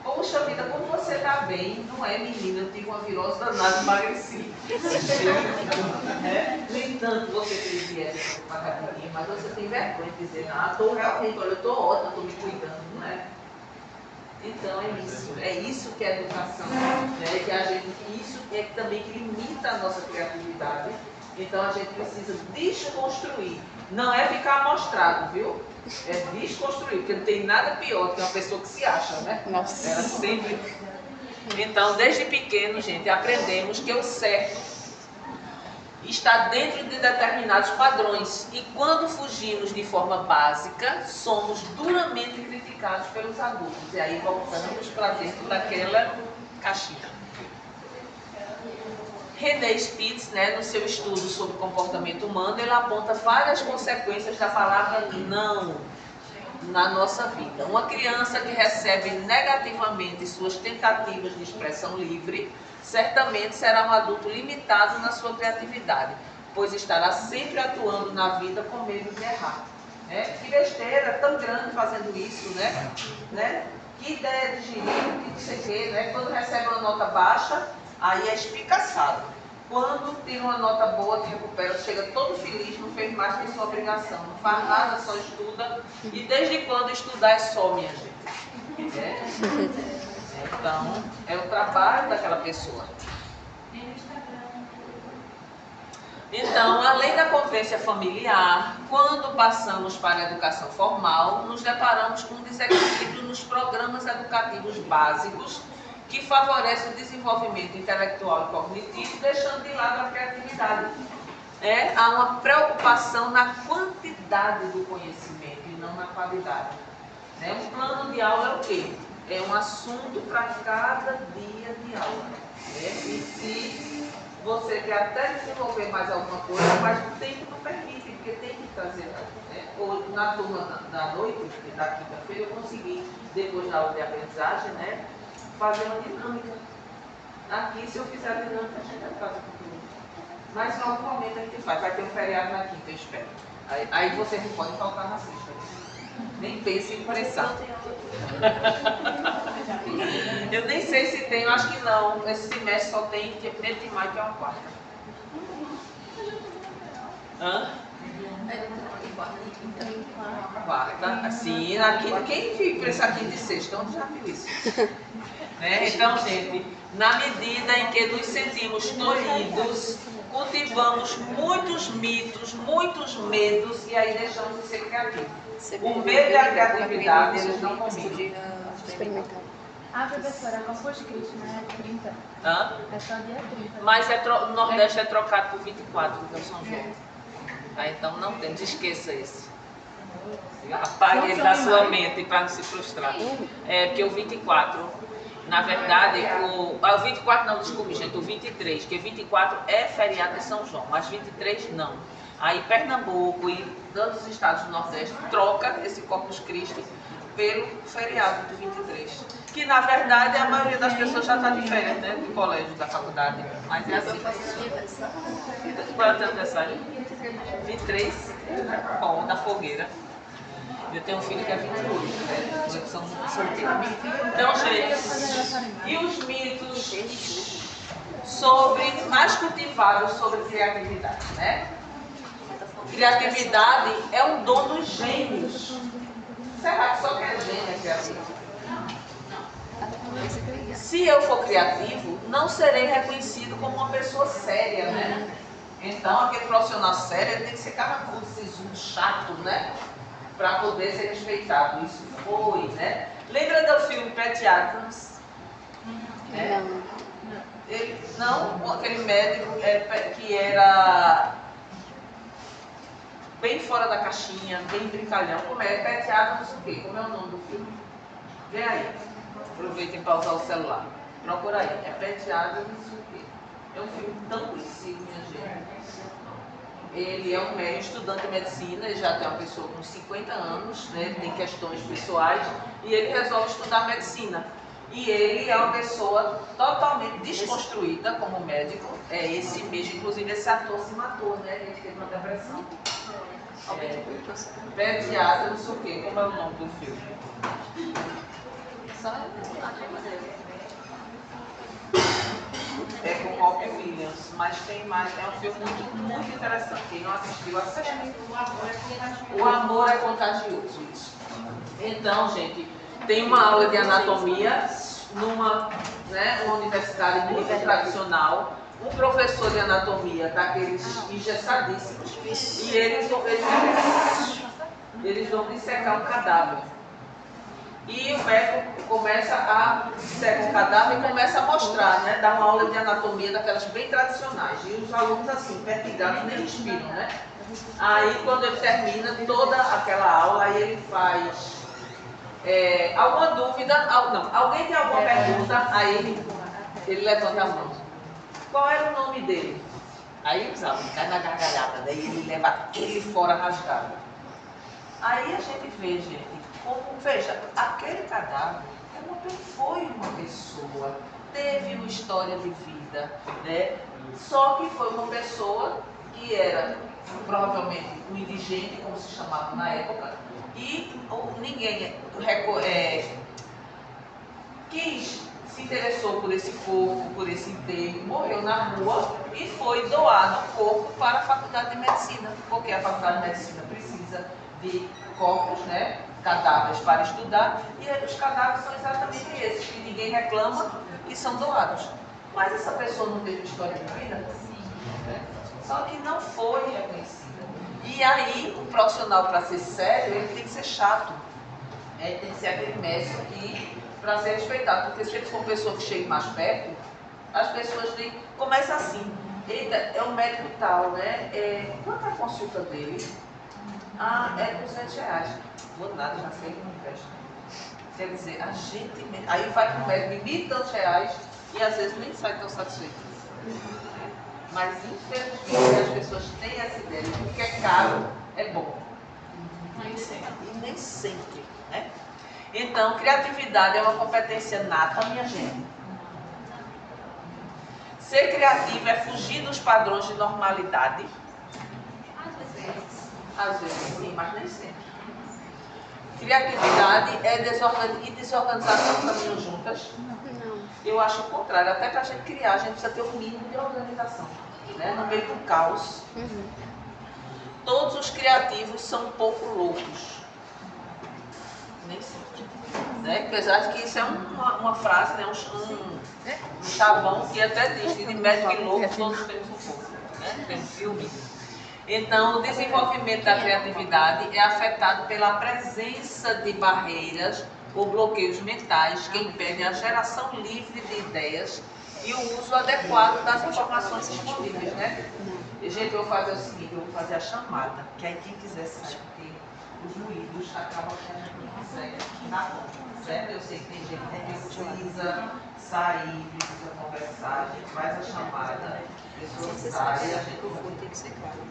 Poxa vida, como você está bem? Não é, menina? Eu tive uma virose danada, emagreci. Nem tanto você fez dieta com academia, mas você tem vergonha de dizer, estou realmente, olha, eu estou ótima, estou me cuidando, não é? Então é isso que é educação, que a gente, isso é também que limita a nossa criatividade. Então a gente precisa desconstruir, não é ficar amostrado, viu? É desconstruir, porque não tem nada pior do que uma pessoa que se acha, Nossa. Ela sempre. Então, desde pequeno, gente, aprendemos que o certo está dentro de determinados padrões. E quando fugimos de forma básica, somos duramente criticados pelos adultos. E aí voltamos para dentro daquela caixinha. René Spitz, no seu estudo sobre comportamento humano, ele aponta várias consequências da palavra não na nossa vida. Uma criança que recebe negativamente suas tentativas de expressão livre, certamente será um adulto limitado na sua criatividade, pois estará sempre atuando na vida com medo de errar. Que besteira, tão grande fazendo isso, Que ideia de giro, que não sei o quê, Quando recebe uma nota baixa, aí é espicaçado. Quando tira uma nota boa, que recupera, chega todo feliz, não fez mais que sua obrigação, não faz nada, só estuda. E desde quando estudar é só, minha gente? Então, é o trabalho daquela pessoa. Então, além da convivência familiar, quando passamos para a educação formal, nos deparamos com um desequilíbrio nos programas educativos básicos que favorece o desenvolvimento intelectual e cognitivo, deixando de lado a criatividade. Há uma preocupação na quantidade do conhecimento e não na qualidade. Um plano de aula é o quê? É um assunto para cada dia de aula. E se você quer até desenvolver mais alguma coisa, mas o tempo não permite, porque tem que trazer. Né? Ou na turma da noite, da quinta-feira, eu consegui, depois da aula de aprendizagem, né, fazer uma dinâmica. Aqui, se eu fizer a dinâmica, a gente atrasa um pouquinho. Mas em algum momento a gente faz. Vai ter um feriado na quinta, eu espero. Aí você não pode faltar na sexta. Nem pense em pressar. Eu nem sei se tem, eu acho que não. Esse semestre só tem primeiro de maio, que é uma quarta. Hã? Quarta, sim, na quinta. Quem vive para essa quinta e sexta? Onde já viu isso? Né? Então, gente, na medida em que nos sentimos tolhidos, cultivamos muitos mitos, muitos medos e aí deixamos de ser criativos. O medo e a criatividade, eles não combinam. Experimentar. Ah, professora, Corpus Christi, né? É 30. Hã? É só dia 30. Mas o Nordeste é trocado por 24, que é o São João. Tá? Então não temos, esqueça esse. Apague ele da sua mente para não se frustrar. É porque o 24, na verdade, o 24 não, desculpe gente, o 23, que 24 é feriado de São João, mas 23 não. Aí Pernambuco e todos os estados do Nordeste troca esse Corpus Christi pelo feriado de 23. Que na verdade a maioria das pessoas já está de férias, né? Do colégio, da faculdade. Mas é assim. Qual é o teu aniversário? 23? Bom, da fogueira. Eu tenho um filho que é 28, né? Eles são solteiros. Então, gente, e os mitos mais cultivados sobre criatividade, né? Criatividade é um dom dos gênios. Será que só quem é gênio é criativo? Se eu for criativo, não serei reconhecido como uma pessoa séria, né? Então, aquele profissional sério ele tem que ser caracudo, sisudo, chato, né? Para poder ser respeitado. Isso foi, né? Lembra do filme Pat Adams? É? Não, aquele médico que era bem fora da caixinha, bem brincalhão. Como é? Pat Adams o quê? Como é o nome do filme? Vem aí. Aproveitem para usar o celular. Procura aí. É Pat Adams o quê? É um filme tão conhecido, minha gente. Ele é um médico, estudante de medicina, ele já tem uma pessoa com 50 anos, né, tem questões pessoais, e ele resolve estudar medicina. E ele é uma pessoa totalmente desconstruída como médico, é esse mesmo, inclusive esse ator se matou, né, ele teve uma depressão. Baseado, não sei o quê, como é o nome do filme? Só a tema dele. É com Robin Williams, mas tem mais, é um filme muito interessante. Quem não assistiu, assiste. O amor é contagioso. Isso. Então, gente, tem uma aula de anatomia numa universidade muito tradicional. Um professor de anatomia daqueles engessadíssimos e eles vão dissecar um cadáver. E o médico começa a dissecar um cadáver e começa a mostrar, né? Dá uma aula de anatomia daquelas bem tradicionais. E os alunos assim, pertigados, nem respiram, né? Aí quando ele termina toda aquela aula, aí ele faz alguma dúvida, alguém tem alguma pergunta, aí ele levanta a mão. Qual era o nome dele? Aí os alunos caem na gargalhada, daí ele leva aquele fora rasgado. Aí a gente vê, gente, veja, aquele cadáver foi uma pessoa, teve uma história de vida, né? Só que foi uma pessoa que era provavelmente um indigente, como se chamava na época, e ninguém se interessou por esse corpo, por esse enterro, morreu na rua e foi doado o corpo para a Faculdade de Medicina, porque a Faculdade de Medicina precisa de corpos, né? Cadáveres para estudar, e os cadáveres são exatamente esses, que ninguém reclama e são doados. Mas essa pessoa não teve história de vida? Né? Só que não foi reconhecida. E aí, um profissional, para ser sério, ele tem que ser chato. Tem que ser aquele médico que, para ser respeitado, porque se ele for uma pessoa que chega mais perto, as pessoas começam assim, eita, é um médico tal, né? Quanto é a consulta dele? Ah, é R$200. Vou nada, já sei que não presta. Quer dizer, a gente... Aí vai com o médico de R$1.000 e tantos e às vezes nem sai tão satisfeito. Mas, infelizmente, as pessoas têm essa ideia de que o que é caro é bom. E nem sempre, né? Então, criatividade é uma competência nata, minha gente. Ser criativo é fugir dos padrões de normalidade. Às vezes sim, mas nem sempre. Criatividade e desorganização caminham juntas. Eu acho o contrário. Até para a gente criar, a gente precisa ter um mínimo de organização, né? No meio do caos. Todos os criativos são um pouco loucos. Nem sempre. Né? Apesar de que isso é uma frase, né? Um chavão que até diz, de médico e louco, todos temos um pouco. Né? Tem um filme. Então, o desenvolvimento da criatividade é afetado pela presença de barreiras ou bloqueios mentais que impedem a geração livre de ideias e o uso adequado das informações disponíveis, né? E, gente, eu vou fazer o seguinte, eu vou fazer a chamada, que aí quem quiser sair, porque os ruídos acabam que a gente não consegue dar conta, certo? Eu sei que tem gente que precisa sair, precisa conversar, a gente faz a chamada, a pessoa sai e a gente tem que ser claro.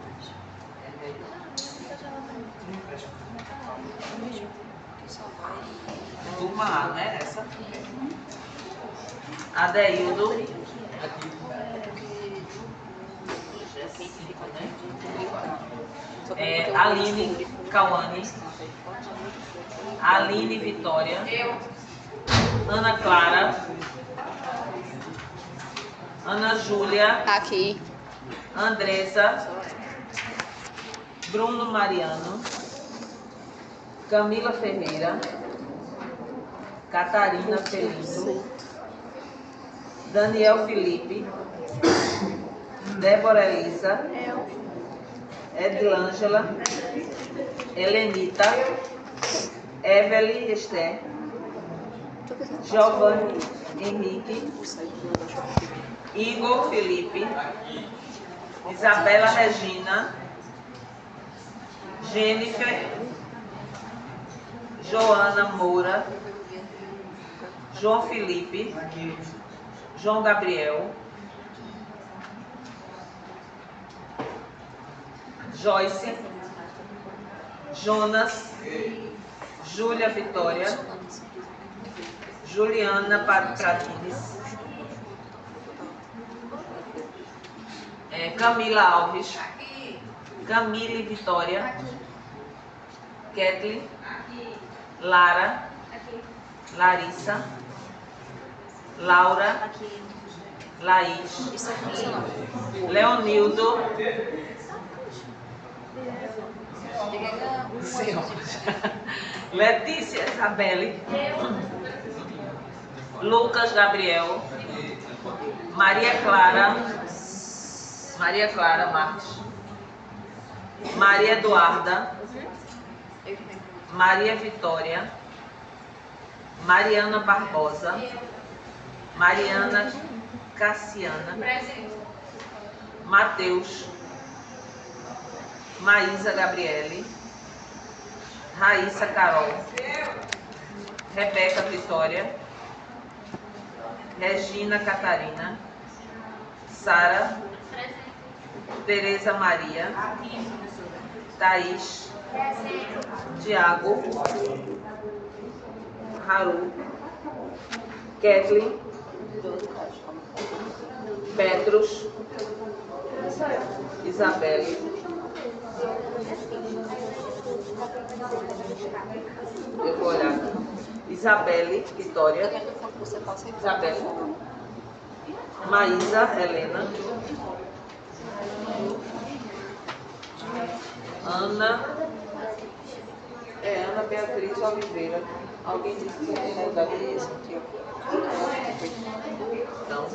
Turma A, né? Essa? Adeildo. Aline Cauane. Aline Vitória. Ana Clara. Ana Júlia. Aqui. Andressa. Bruno Mariano. Camila Ferreira. Catarina Felino. Daniel Felipe. Débora Elisa. Edlângela. Helenita. Evelyn Esther. Giovanni Henrique. Igor Felipe. Isabela Regina. Jennifer. Joana Moura. João Felipe. João Gabriel. Joyce. Jonas. Júlia Vitória. Juliana Pratines. Camila Alves. Camille Vitória. Kathleen. Lara. Larissa. Laura. Laís. Leonildo. Letícia Isabelle. Lucas Gabriel. Maria Clara Marques. Maria Eduarda. Maria Vitória. Mariana Barbosa. Mariana Cassiana. Matheus. Maísa Gabriele. Raíssa Carol. Rebeca Vitória. Regina Catarina. Sara. Tereza Maria. Thaís. Tiago. Haru. Kathleen. Petrus. Isabelle. Eu vou olhar aqui. Isabelle Vitória. Isabelle. Maísa Helena. Ana. Ana Beatriz Oliveira. Alguém disse que tem mudar isso aqui. Não.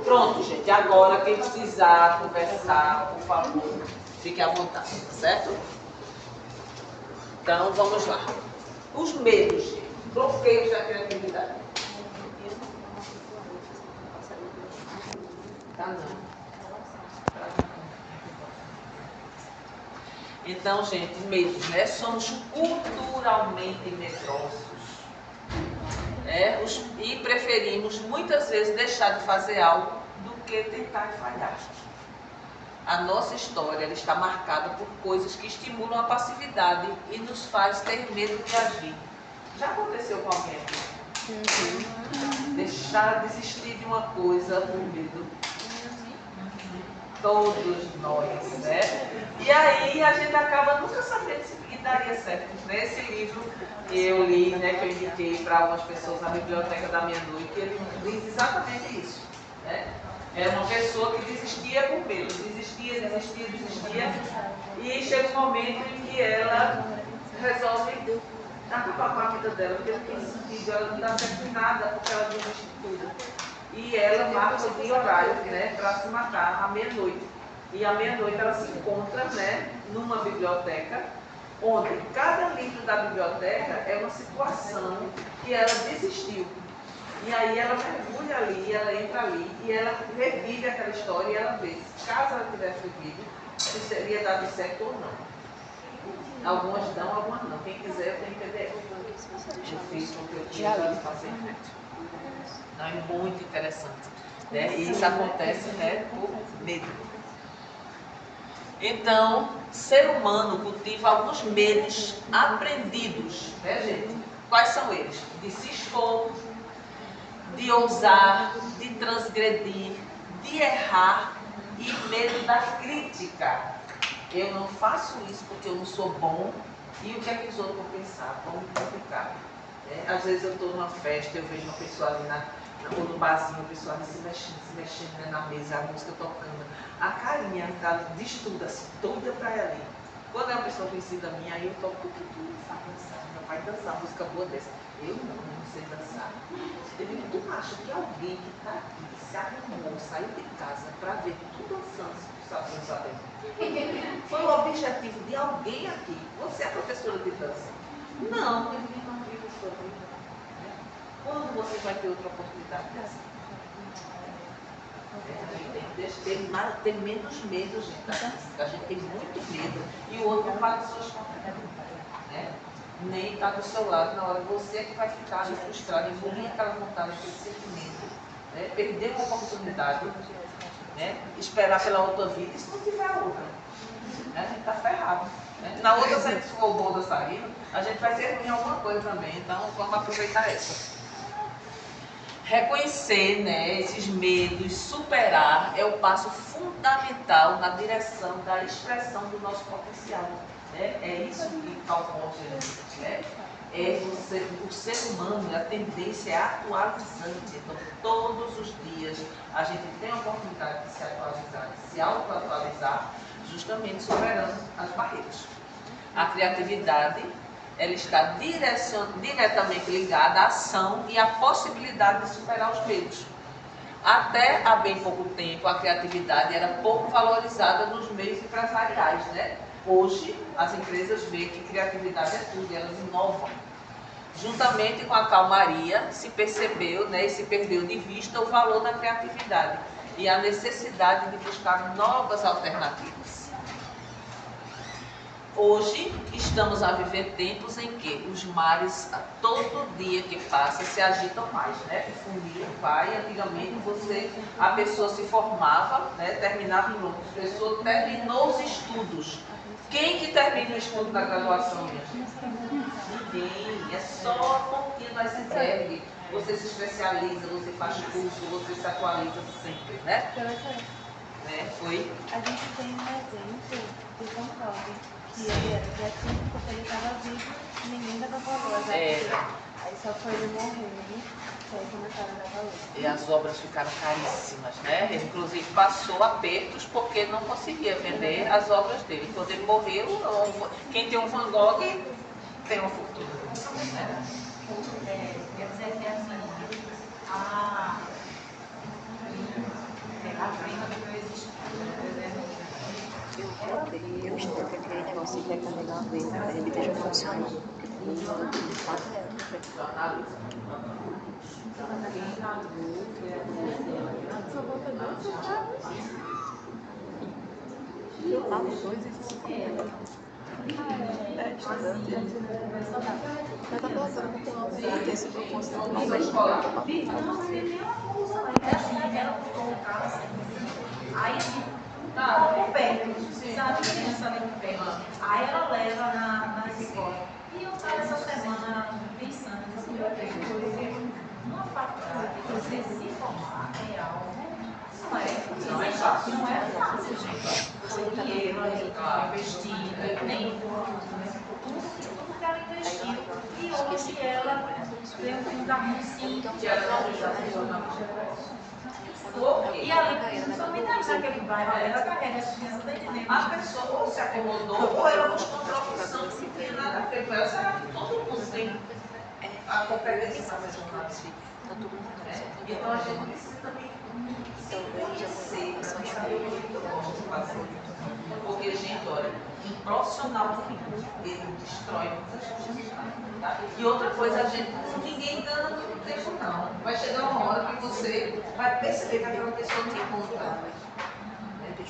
Pronto, gente. Agora, quem precisar conversar, por favor, fique à vontade, tá certo? Então, vamos lá. Os medos, gente. Bloqueios da criatividade. Tá, não. Então, gente, medos, né? Somos culturalmente medrosos. né? E preferimos muitas vezes deixar de fazer algo do que tentar e falhar. A nossa história ela está marcada por coisas que estimulam a passividade e nos faz ter medo de agir. Já aconteceu com alguém aqui? Deixar de desistir de uma coisa por medo. Todos nós, né? E aí a gente acaba nunca sabendo se daria certo. Nesse livro que eu li, né, que eu indiquei para algumas pessoas na Biblioteca da Meia-Noite, ele diz exatamente isso, né? É uma pessoa que desistia por medo, desistia, e chega um momento em que ela resolve acabar com a vida dela, porque não tem sentido, ela não dá certo em nada, porque ela desiste de tudo. E ela marca o dia horário, né, para se matar à meia-noite. E à meia-noite ela se encontra, né, numa biblioteca, onde cada livro da biblioteca é uma situação que ela desistiu. E aí ela mergulha ali, ela entra ali e ela revive aquela história e ela vê se caso ela tivesse vivido, se seria dado certo ou não. Algumas dão, algumas não. Quem quiser, eu tenho PDF. Eu fiz porque eu tinha que fazer. Não, é muito interessante. Né? E isso acontece, né, por medo. Então, ser humano cultiva alguns medos aprendidos, né, gente? Quais são eles? De se expor, de ousar, de transgredir, de errar e medo da crítica. Eu não faço isso porque eu não sou bom e o que é que os outros vão pensar? Vão me criticar. Às vezes eu estou numa festa, eu vejo uma pessoa ali ou no barzinho, a pessoa ali se mexendo, né, na mesa, a música tocando. A carinha diz tudo assim, toda pra ali. Quando é uma pessoa conhecida minha, aí eu toco, por que tu não sabe dançar? Não vai dançar música boa dessa. Eu não sei dançar. Eu digo, tu acha que alguém que está aqui, que se arrumou, saiu de casa para ver tu dançando, tu sabe dançar bem? Foi o objetivo de alguém aqui. Você é professora de dança? Não, ninguém não vive a sua vida. Quando você vai ter outra oportunidade dessa? Tem menos medo, gente. A gente tem muito medo e o outro não paga suas contas. Né? Nem está do seu lado na hora. Você é que vai ficar frustrado, engolir aquela vontade, aquele sentimento. Né? Perder uma oportunidade. Né? Esperar pela outra vida. E se não tiver outra? Né? A gente está ferrado. Né? Na outra, se a gente for o bom dançarino, a gente vai ser ruim em alguma coisa também. Então, vamos aproveitar essa. Reconhecer, né, esses medos, superar, é o passo fundamental na direção da expressão do nosso potencial. Né? É isso que Karl Popper diz, né? O ser humano, a tendência é atualizante. Então, todos os dias a gente tem a oportunidade de se atualizar, de se auto-atualizar, justamente superando as barreiras. A criatividade, ela está diretamente ligada à ação e à possibilidade de superar os medos. Até há bem pouco tempo, a criatividade era pouco valorizada nos meios empresariais, né? Hoje, as empresas veem que criatividade é tudo, elas inovam. Juntamente com a calmaria, se percebeu, né, e se perdeu de vista o valor da criatividade e a necessidade de buscar novas alternativas. Hoje, estamos a viver tempos em que os mares, todo dia que passa, se agitam mais, né? O funil vai, antigamente a pessoa se formava, né? Terminava em outro, a pessoa terminou os estudos. Quem que termina o estudo da graduação, minha gente? Ninguém, é só a pontinha do iceberg. Você se especializa, você faz curso, você se atualiza sempre, né? Foi. A gente tem um exemplo de São Paulo, que ele era criativo porque ele estava vivo e ninguém dava valor. Aí só foi ele morrer, que aí começaram a dar valor. E as obras ficaram caríssimas, né? Ele, inclusive, passou apertos porque não conseguia vender as obras dele. Quando ele morreu, quem tem um Van Gogh tem uma fortuna. Né? Quer dizer que assim, a prima do meu existir. Eu espero que aquele negócio de recarregar a vez, a ele esteja funcionando. Só volta 2 centavos. Ah, 2,50. Já tá voltando, não tem uma coisa desse propósito. Não vai escola. Não tem nenhuma confusão, ela botou o carro assim. Aí assim, com perto, sabe? Criança ali com perto. Aí ela leva na escola. E eu estava essa semana pensando, assim, meu Deus, uma faculdade, você se formar é algo. Não é fácil, não é fácil, gente. Foi dinheiro, investido, nem tudo que ela investiu. E hoje ela tem um lugar muito simples. E ali, principalmente naquele bairro, ela carrega as crianças da igreja. A pessoa ou se acomodou ou ela buscou outra opção que não tem nada a ver com ela. Será que todo mundo tem a competência para fazer um lado? Então a gente precisa também conhecer para saber o que eu gosto de fazer. Porque, gente, olha, um profissional ele destrói muitas coisas. Tá? E outra coisa, ninguém engana muito tempo, não. Vai chegar uma hora que você vai perceber que aquela pessoa não conta.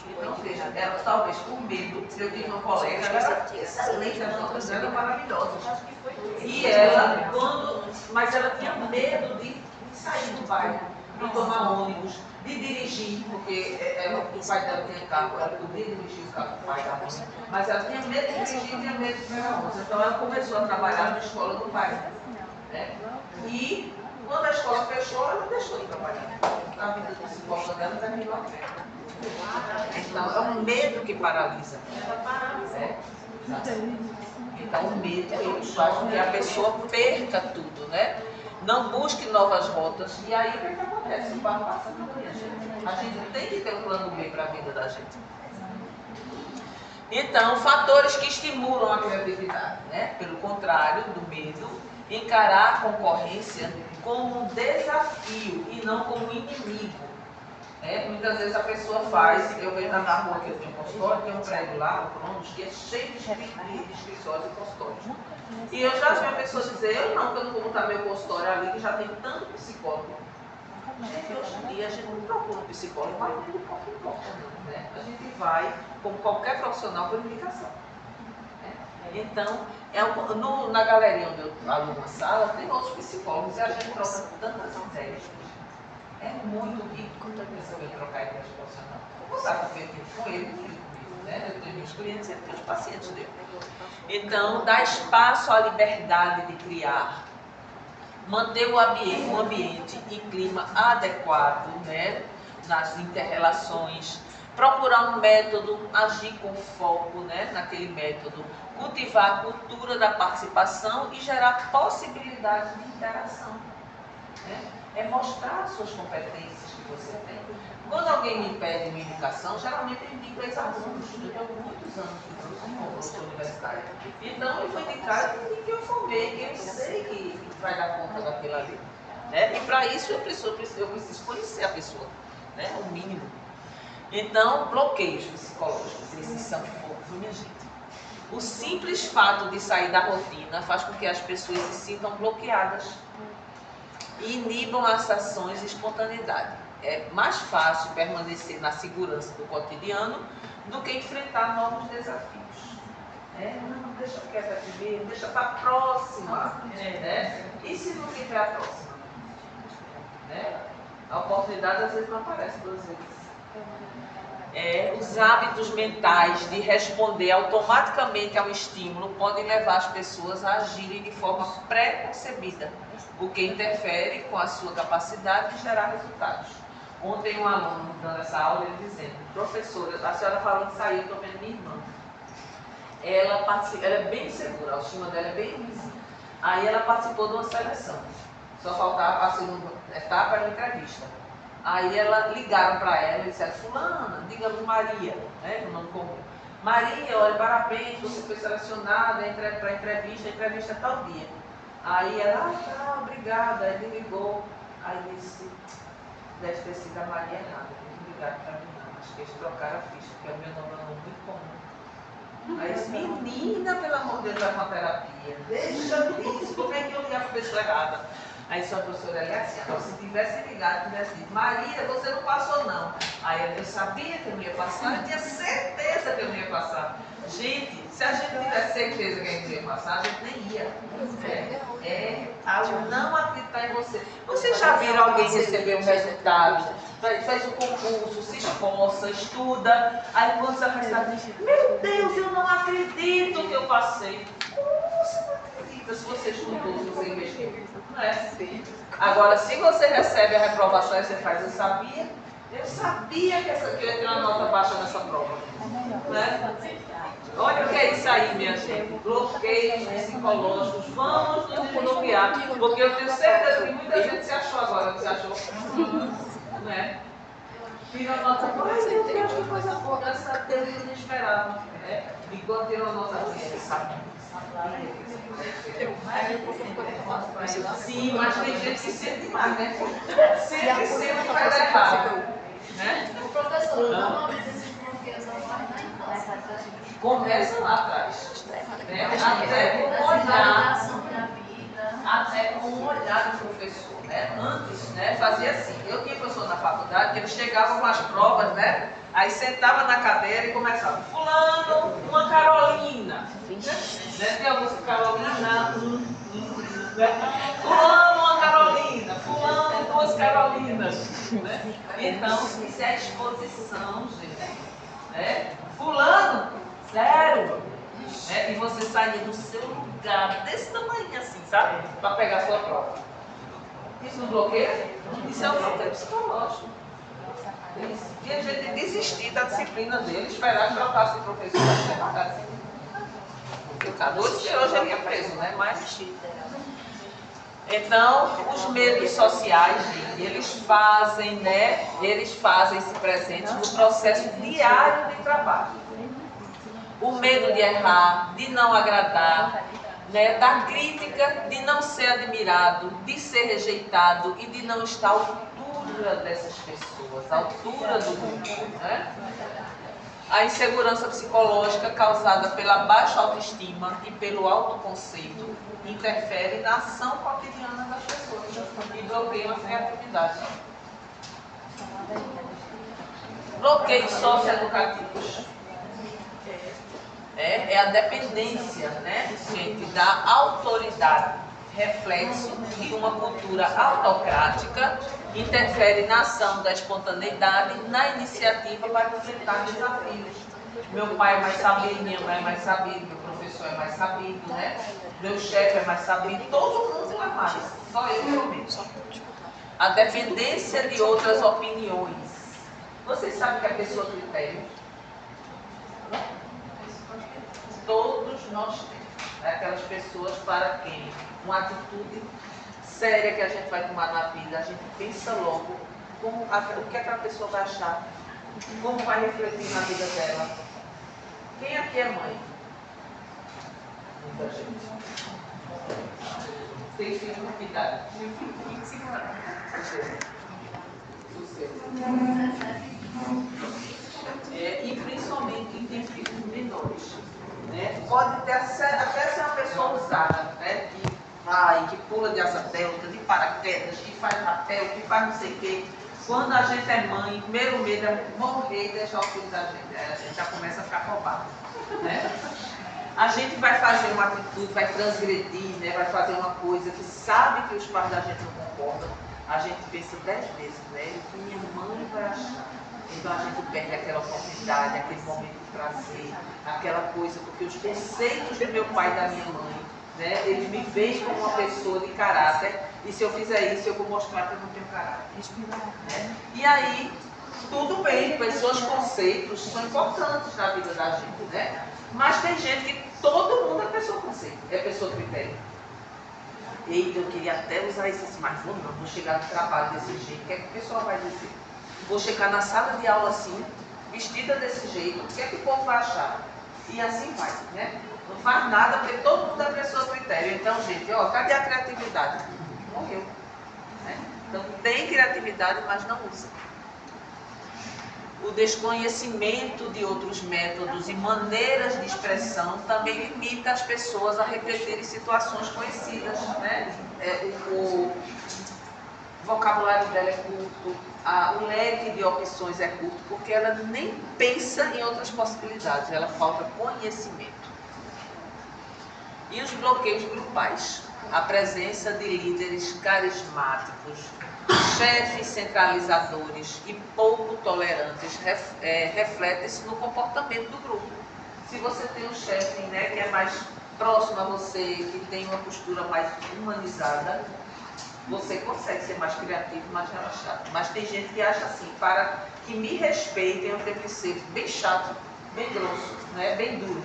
Então, veja, ela talvez com medo, eu tive uma colega, ela era excelente, as notas dela eram maravilhosas. E ela, mas ela tinha medo de sair do bairro, de tomar ônibus, de dirigir, porque o pai dela tinha carro, ela podia dirigir o carro do pai da mãe, mas ela tinha medo de dirigir e tinha medo de pegar ônibus. Então ela começou a trabalhar na escola do bairro. Né? E quando a escola fechou, ela deixou de trabalhar. A vida do psicólogo dela terminou a festa. Então é o medo que paralisa. Né? Então o medo ele faz com que a pessoa perca tudo, né? Não busque novas rotas. E aí o que acontece? O barco passa na manhã. A gente tem que ter um plano B para a vida da gente. Então, fatores que estimulam a criatividade, né? Pelo contrário do medo, encarar a concorrência como um desafio e não como um inimigo. Muitas vezes a pessoa faz, eu vejo na rua que eu tenho consultório, tem um prédio lá, o Cronos, que é cheio de escritórios e consultórios. E eu já vi uma pessoa dizer, eu não vou botar meu consultório ali, que já tem tanto psicólogo. Gente, hoje em dia a gente não procura um psicólogo, mas não importa, né? A gente vai, como qualquer profissional, por indicação. Então, na galeria onde eu alugo uma sala, tem outros psicólogos e a gente troca tantas ideias. É muito rico saber trocar ideias profissionais. Eu vou dar com ele, comigo, né? Eu tenho meus clientes e tenho os pacientes dele. Então, dá espaço à liberdade de criar. Manter um ambiente e clima adequado, né? Nas inter-relações. Procurar um método, agir com foco, né? Naquele método. Cultivar a cultura da participação e gerar possibilidade de interação. Né? É mostrar as suas competências que você tem. Quando alguém me pede uma indicação, geralmente eu indico ex-alunos. Eu tenho muitos anos de professor universitário. Então eu vou indicar que eu formei, que eu sei que vai dar conta daquilo ali. Né? E para isso eu preciso conhecer a pessoa, né? O mínimo. Então, bloqueios psicológicos, esses são poucos, minha gente. O simples fato de sair da rotina faz com que as pessoas se sintam bloqueadas e inibam as ações e espontaneidade. É mais fácil permanecer na segurança do cotidiano do que enfrentar novos desafios. Não, deixa quieta primeiro, deixa para a próxima. Né? E se não tiver a próxima? Né? A oportunidade às vezes não aparece duas vezes. Os hábitos mentais de responder automaticamente a um estímulo podem levar as pessoas a agirem de forma pré-concebida, o que interfere com a sua capacidade de gerar resultados. Ontem um aluno dando essa aula, ele dizendo, professora, a senhora falou que saiu, eu estou vendo minha irmã. Ela é bem segura, a autoestima dela é bem ruimzinha. Aí ela participou de uma seleção. Só faltava a segunda etapa, era uma entrevista. Aí ligaram para ela e disseram, fulana, digamos Maria, né, o nome comum. Maria, olha, parabéns, você foi selecionada para a entrevista é tal dia. Aí ela, tá, obrigada, aí ele ligou, aí disse, deve ter sido a Maria errada, muito obrigado para mim não, acho que eles trocaram a ficha, porque o meu nome é muito comum. Aí disse, menina, pelo amor de Deus, vai com a terapia, deixa isso, como é que eu li a pessoa errada? Aí sua professora ali assim, ó, se tivesse ligado, tivesse dito, Maria, você não passou não. Aí eu sabia que eu não ia passar, eu tinha certeza que eu não ia passar. Gente, se a gente tivesse certeza que a gente ia passar, a gente nem ia. Ao não acreditar em você. Vocês já viram alguém receber um resultado, faz um concurso, se esforça, estuda, aí quando você vai diz, meu Deus, eu não acredito que eu passei. Como você não acredita se você estudou, se você investiu? Não é assim. Agora, se você recebe a reprovação e você faz, eu sabia que eu ia ter uma nota baixa nessa prova. Né? Olha o que é isso aí, minha gente. Bloqueios psicológicos. Vamos nos bloquear. Porque eu tenho certeza que muita gente se achou agora, se achou. Né? Tira a nota boa. Ai, meu Deus, que coisa boa. Graças a Deus, eu não esperava. Né? E quando tirou a nota boa, ele sabe. Sim, mas tem gente que sente mais, né? Sempre vai dar errado. Né? O professor, normalmente esses bloqueios ocorrem na infância. Começa lá atrás. Né? Até com um olhar do professor. Né? Antes, né, fazia assim. Eu tinha professor na faculdade, que ele chegava com as provas, né? Aí sentava na cadeira e começava, fulano, uma Carolina. Né? Tem alguns Carolina, né? Fulano, uma Carolina, fulano, duas Carolinas. Né? Então, isso é a exposição, gente. Né? Fulano, zero. Né? E você saía do seu lugar, desse tamanho assim, sabe? Para pegar a sua prova. Isso não bloqueia? Isso é um bloqueio psicológico. E a gente desistir da disciplina dele, esperar que trocasse o professor da disciplina. Educadores que hoje ele é preso, né? Mas... Então, os medos sociais, eles fazem, né? Eles fazem-se presentes no processo diário de trabalho. O medo de errar, de não agradar, né? Da crítica, de não ser admirado, de ser rejeitado e de não estar à altura dessas pessoas, à altura do grupo, né? A insegurança psicológica causada pela baixa autoestima e pelo autoconceito interfere na ação cotidiana das pessoas e bloqueia a criatividade. Bloqueios socioeducativos. É a dependência, né, gente, da autoridade, reflexo de uma cultura autocrática, interfere na ação da espontaneidade, na iniciativa para enfrentar desafios. Meu pai é mais sabido, minha mãe é mais sabido, meu professor é mais sabido, né? Meu chefe é mais sabido, todo mundo é mais, só eu pelo menos. A dependência de outras opiniões. Vocês sabem que a pessoa critério? Todos nós temos. Aquelas pessoas para quem uma atitude séria que a gente vai tomar na vida, a gente pensa logo o que aquela pessoa vai achar, como vai refletir na vida dela. Quem aqui é mãe? Muita gente. Tem filho com idade? Meu filho tem 25 anos. O seu. E principalmente quem tem filhos menores. Né? Pode até ser uma pessoa usada, né? Que pula de asa delta, de paraquedas, que faz rapel, que faz não sei o quê. Quando a gente é mãe, o primeiro medo é morrer e deixar o filho da gente. Aí a gente já começa a ficar roubado. Né? A gente vai fazer uma atitude, vai transgredir, né? Vai fazer uma coisa que sabe que os pais da gente não concordam. A gente pensa 10 vezes, né? O que minha mãe vai achar. Então a gente perde aquela oportunidade, aquele momento de prazer, aquela coisa, porque os conceitos do meu pai e da minha mãe, né, eles me veem como uma pessoa de caráter, e se eu fizer isso, eu vou mostrar que eu não tenho caráter. Né? E aí, tudo bem, pessoas conceitos são importantes na vida da gente, né? Mas tem gente que todo mundo é pessoa conceito, é pessoa critério. Eita, eu queria até usar isso assim, mas vou chegar no trabalho desse jeito, o que é que o pessoal vai dizer? Vou chegar na sala de aula assim, vestida desse jeito, o que é que o povo vai achar? E assim vai, né? Não faz nada, porque todo mundo é pessoa critério. Então, gente, ó, cadê a criatividade? Morreu. Né? Então, tem criatividade, mas não usa. O desconhecimento de outros métodos e maneiras de expressão também limita as pessoas a repetirem situações conhecidas, né? O vocabulário dela é curto, o leque de opções é curto, porque ela nem pensa em outras possibilidades, ela falta conhecimento. E os bloqueios grupais, a presença de líderes carismáticos, chefes centralizadores e pouco tolerantes reflete-se no comportamento do grupo. Se você tem um chefe, né, que é mais próximo a você, que tem uma postura mais humanizada, você consegue ser mais criativo, mais relaxado. Mas tem gente que acha assim, para que me respeitem, eu tenho que ser bem chato, bem grosso, né, bem duro.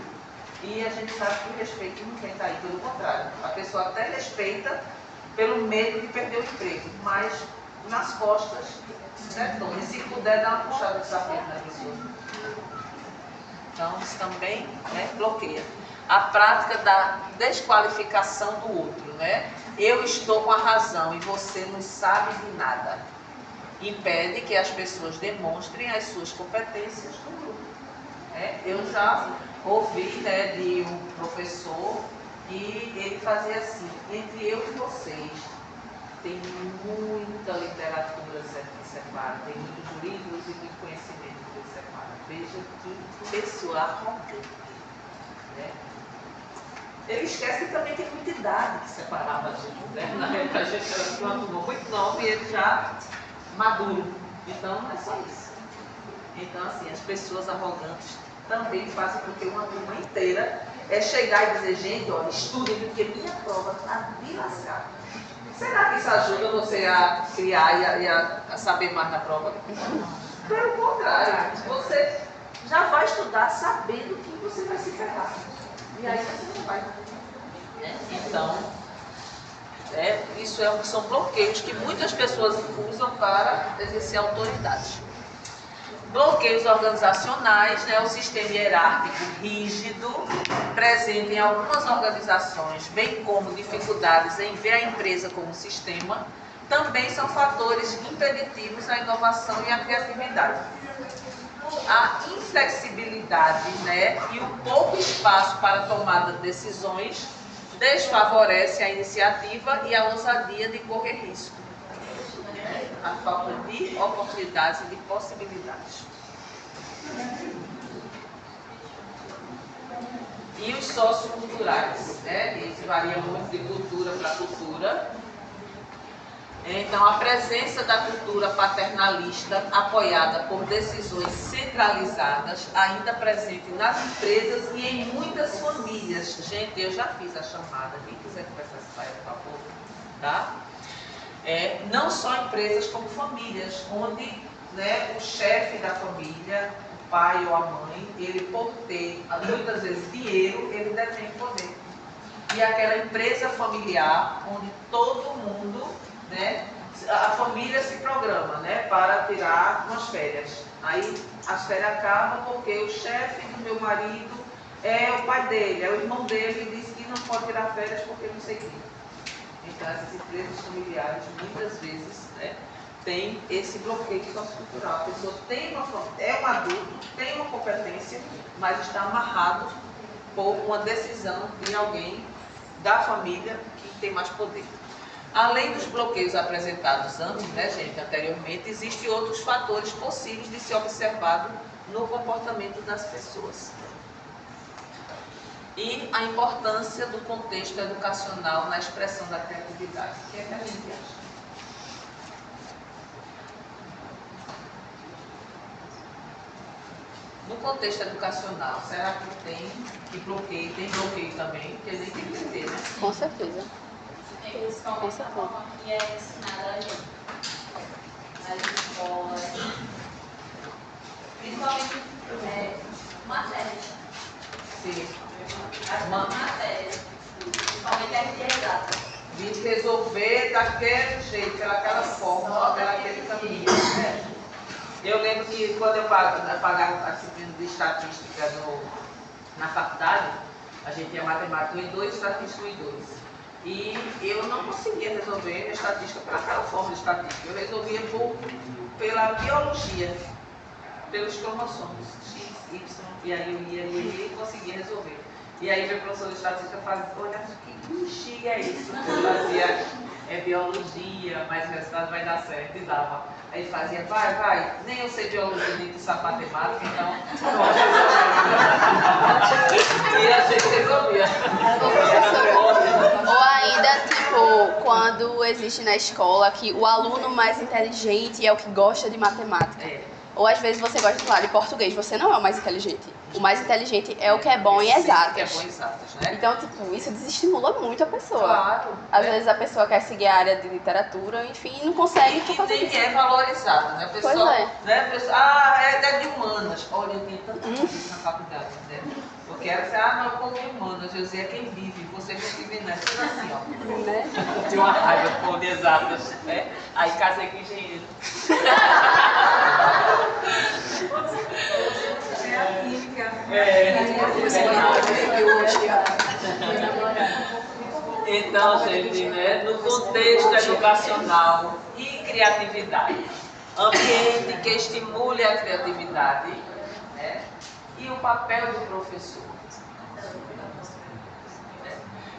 E a gente sabe que o respeito não vem daí, pelo contrário. A pessoa até respeita pelo medo de perder o emprego, mas nas costas, né, e se puder dar uma puxada de tapete na pessoa. Então, isso também, né, bloqueia. A prática da desqualificação do outro, né? Eu estou com a razão e você não sabe de nada. Impede que as pessoas demonstrem as suas competências no grupo. Né? Eu já ouvi, né, de um professor que ele fazia assim, entre eu e vocês, tem muita literatura que separa, tem muitos livros e muito conhecimento que separa. Veja que pessoa arrogante, né? Ele esquece que também tem muita idade que separava a gente, né? Na época a gente era uma turma muito nova e ele já maduro. Então não é só isso. Então assim, as pessoas arrogantes também fazem com que uma turma inteira chegar e dizer, gente, olha, estudem, porque minha prova está de lascar. Será que isso ajuda você a criar e a saber mais na prova? Pelo contrário, você já vai estudar sabendo que você vai se ferrar. E aí você não vai. Então, isso são bloqueios que muitas pessoas usam para exercer autoridade. Bloqueios organizacionais, né, o sistema hierárquico rígido, presente em algumas organizações, bem como dificuldades em ver a empresa como sistema, também são fatores impeditivos à inovação e à criatividade. A inflexibilidade, né, e o pouco espaço para a tomada de decisões desfavorece a iniciativa e a ousadia de correr risco. A falta de oportunidades e de possibilidades. E os socioculturais, né? Isso varia muito de cultura para cultura. Então, a presença da cultura paternalista, apoiada por decisões centralizadas, ainda presente nas empresas e em muitas famílias. Gente, eu já fiz a chamada. Quem quiser conversar com essa por favor, tá? Não só empresas como famílias, onde, né, o chefe da família, o pai ou a mãe, ele por ter muitas vezes dinheiro, ele detém poder. E aquela empresa familiar, onde todo mundo, né, a família se programa, né, para tirar umas férias. Aí as férias acabam porque o chefe do meu marido é o pai dele, é o irmão dele, e diz que não pode tirar férias porque não sei o quê. Então, essas empresas familiares, muitas vezes, né, tem esse bloqueio sociocultural. A pessoa é um adulto, tem uma competência, mas está amarrado por uma decisão de alguém da família que tem mais poder. Além dos bloqueios apresentados antes, né, gente, anteriormente, existem outros fatores possíveis de ser observado no comportamento das pessoas. E a importância do contexto educacional na expressão da criatividade. O que é que a gente acha? No contexto educacional, será que bloqueio? Tem bloqueio também? Porque a gente tem que entender, né? Com certeza. Com certeza. Que é ensinada a gente nas escolas, principalmente matérias. Sim. As matérias, principalmente a gente exata. De resolver daquele jeito, pelaquela forma, pelaquele caminho. Né? Eu lembro que quando eu pagava a disciplina de estatística na faculdade, a gente tinha matemática 1 e 2, estatística 1 e 2. E eu não conseguia resolver a estatística pelaquela forma de estatística. Eu resolvia pela biologia. pelos cromossomos X, Y, e aí eu ia e conseguia resolver. E aí meu professor de estatística olha, que bexiga é isso? Eu fazia biologia, mas o resultado vai dar certo, e dava. Aí ele fazia, vai, nem eu sei biologia, nem tu sabe matemática, então pode resolver. E a gente resolvia. Ou ainda, tipo, quando existe na escola que o aluno mais inteligente é o que gosta de matemática. Ou às vezes você gosta, claro, de português, você não é o mais inteligente. O mais inteligente é o que é bom em exatas. Que é bom em exatas, né? Então, tipo, isso desestimula muito a pessoa. Claro. Às vezes a pessoa quer seguir a área de literatura, enfim, não consegue por causa nem disso. é valorizado, né? A pessoa, Pois é. né? A pessoa, é de humanas. Olha, eu tenho tanta coisa na faculdade, né? Porque ela disse, não, eu como de humanas, eu dizia quem vive, você que vive nessa, assim, ó. Né? Tinha uma raiva de pão de exatas, né? Aí casei com engenheiro. Então, gente, né, no contexto educacional e criatividade, ambiente que estimule a criatividade, né, e o papel do professor.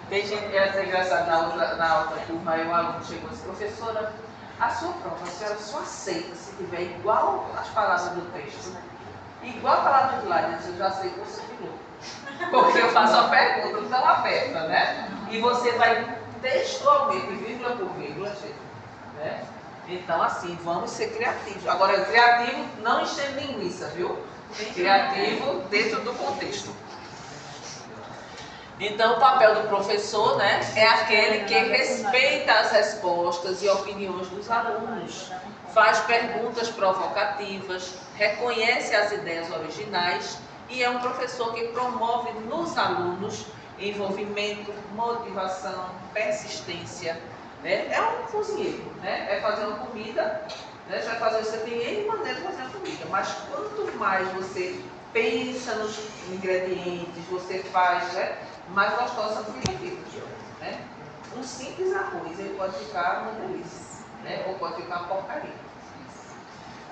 Tem gente, é engraçado, na outra turma, aí um aluno chegou e disse, professora, a sua prova, a senhora só aceita se tiver igual as palavras do texto, igual a palavra do lado, eu já sei que você virou. Porque eu faço uma pergunta tão aberta, né? E você vai textualmente, vírgula por vírgula, gente, né? Então, assim, vamos ser criativos. Agora, criativo não enchendo linguiça, viu? Criativo dentro do contexto. Então, o papel do professor, né, é aquele que respeita as respostas e opiniões dos alunos, faz perguntas provocativas, reconhece as ideias originais e é um professor que promove nos alunos envolvimento, motivação, persistência. Né? É um cozinheiro, né? É fazer uma comida, né? Você tem N maneiras de fazer uma comida, mas quanto mais você pensa nos ingredientes, você faz, né? Mais gostosa fica, né? Um simples arroz, ele pode ficar uma delícia, né? Ou pode ficar uma porcaria.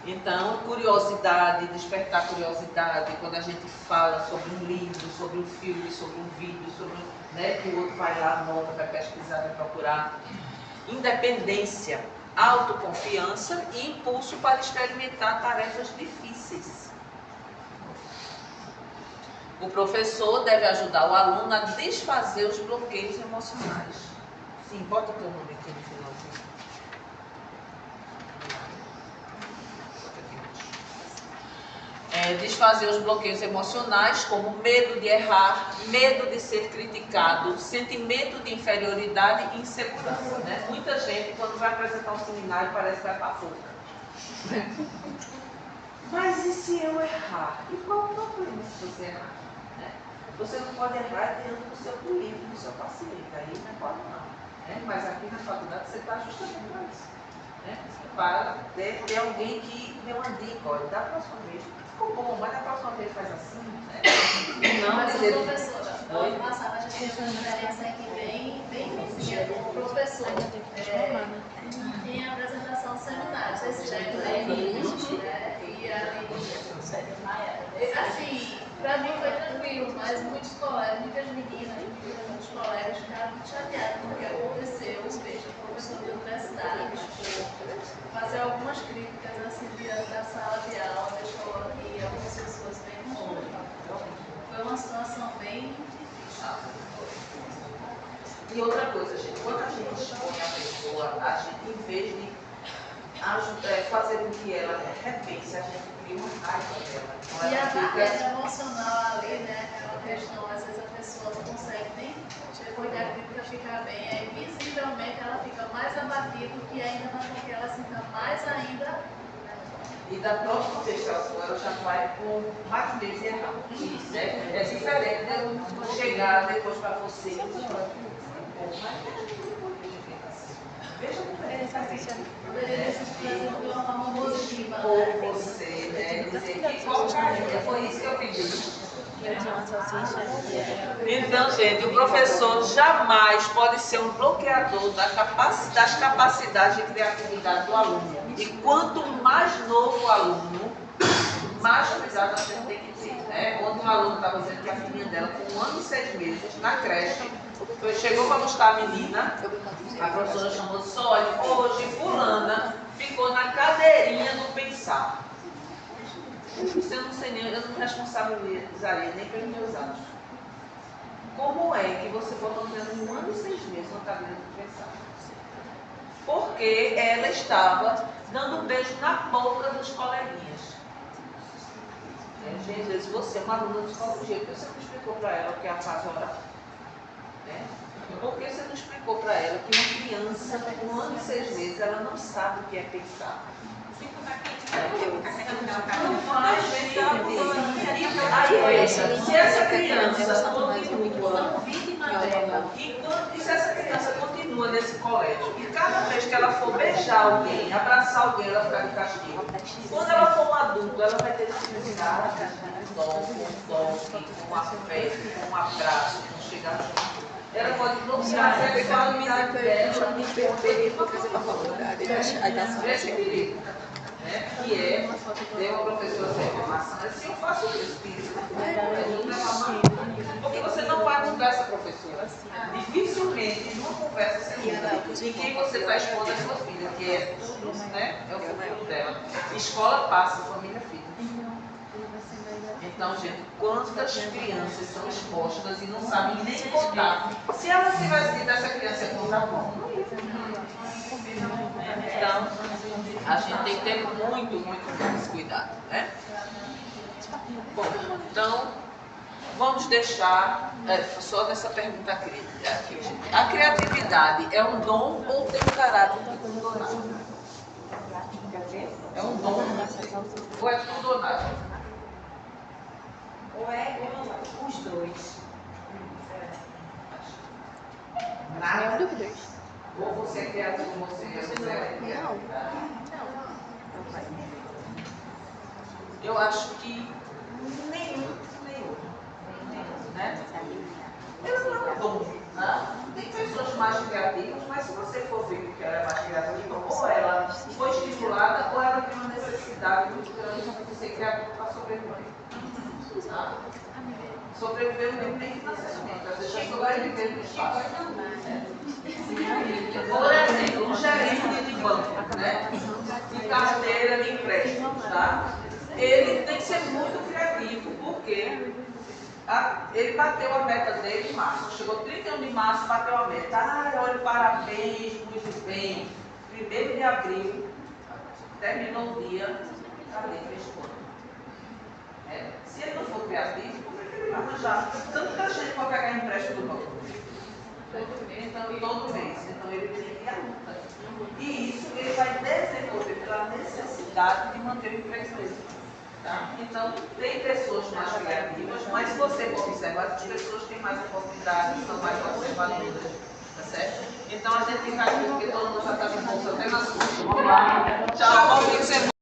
Então, curiosidade, despertar curiosidade, quando a gente fala sobre um livro, sobre um filme, sobre um vídeo, sobre, né, que o outro vai lá, anota, vai pesquisar, vai procurar. Independência, autoconfiança e impulso para experimentar tarefas difíceis. O professor deve ajudar o aluno a desfazer os bloqueios emocionais. Sim, bota o teu nome aqui no finalzinho. Desfazer os bloqueios emocionais, como medo de errar, medo de ser criticado, sentimento de inferioridade e insegurança. Né? Muita gente, quando vai apresentar um seminário, parece que vai para fora. Né? Mas e se eu errar? E qual o problema se você errar? Né? Você não pode errar diante do seu cliente, do seu paciente. Aí não pode não. Né? Mas aqui na faculdade você está justamente para isso. Né? Para ter alguém que dê uma dica, olha, da próxima vez. Ficou bom, mas na próxima vez faz assim, né? Não, mas dizer... professora, ano passado a gente teve uma experiência aqui bem conhecida com o professor. Em apresentação do seminário, vocês lembram, né? E assim, para mim foi tranquilo, mas muitos colegas, muitas meninas, muitos colegas ficaram muito chateados porque aconteceu, veja, o professor de universidade fazer algumas críticas assim diante da sala de aula, da escola e algumas pessoas bem confuso. Foi uma situação bem difícil. E outra coisa, gente, quando a gente expõe a pessoa, a gente, em vez de fazer com que ela repense, a gente cria uma raiva dela. Então, E a fica... carga emocional ali, né? Aquela questão, às vezes a pessoa não consegue nem depois da crítica ficar bem, aí visivelmente ela fica mais abatida, que ainda faz com que ela sinta mais ainda. E da próxima contextual, ela já vai com mais medo de errar. Né? É diferente de eu chegar depois para você e veja como é diferente. Poderia ser, por exemplo, de uma forma positiva. Ou você, né? Dizer que porcaria, foi isso que eu pedi. Então, gente, o professor jamais pode ser um bloqueador das capacidades de criatividade do aluno. E quanto mais novo o aluno, mais cuidado a gente tem que ter. Né? Ontem um aluno estava dizendo que a filhinha dela, com 1 ano e 6 meses, na creche, chegou para buscar a menina, a professora chamou e disse, olha, hoje fulana ficou na cadeirinha do pensar. Isso eu não sei nem, eu não me responsabilizaria nem pelos meus atos. Como é que você botou uma criança de 1 ano e 6 meses na cadeira do pensar? Porque ela estava dando um beijo na boca dos coleguinhas. Gente, às vezes você é uma aluna de psicologia, porque você não explicou para ela o que é a fase oral? Né? Por que você não explicou para ela que uma criança com 1 ano e 6 meses, ela não sabe o que é pensar? Não faz se essa criança continua, e se essa criança continua nesse colégio, e cada vez que ela for beijar alguém, abraçar alguém, ela ficar de castigo. Quando ela for um adulto, ela vai ter necessidade de um toque, um afeto, um abraço, um chegar junto. Ela pode bloquear a sexualidade dela, que é ter uma professora sem formação. Assim eu faço isso, porque você não vai mudar essa professora. Dificilmente, numa conversa sem em quem você está expondo a sua filha, que é tudo, né? É o futuro dela. Escola passa, família fica. Então, gente, quantas crianças são expostas e não sabem nem contar? Se ela tivesse dito essa criança é contar bom, não ia. Então, a gente tem que ter muito mais cuidado, né? Bom, então, vamos deixar só nessa pergunta crítica aqui, gente. A criatividade é um dom ou tem um caráter de tudo ou nada? É um dom ou é tudo ou nada? Ou é os dois. Nada. Ou você é criativo, você é criativo. Eu acho que nenhum, né? Ele não é um dom, né? Tem pessoas mais criativas, mas se você for ver que ela é mais criativa, ou ela foi estimulada, ou ela tem uma necessidade muito grande de ser criativa para sobreviver. Tá? Sobreviver não tem financeiramente, às vezes é sobreviver no espaço. Por exemplo, um gerente de banco, né? De carteira de empréstimos, tá? Ele tem que ser muito criativo, porque ele bateu a meta dele em março. Chegou 31 de março, bateu a meta. Ai, olha, parabéns, muito bem. 1º de abril, terminou o dia, cadê? Fez conta. Se ele não for criativo, como é que ele vai arranjar tanta gente para pegar empréstimo do banco? Todo mês. Então ele tem que ir à luta. E isso ele vai desenvolver pela necessidade de manter o emprego dele. Tá? Então, tem pessoas mais criativas, mas se você for observar, as pessoas têm mais oportunidades, são mais observadoras. Tá certo? Então a gente fica aqui porque todo mundo já está com bolsa até nas costas. Vamos lá. Tchau, bom fim de semana.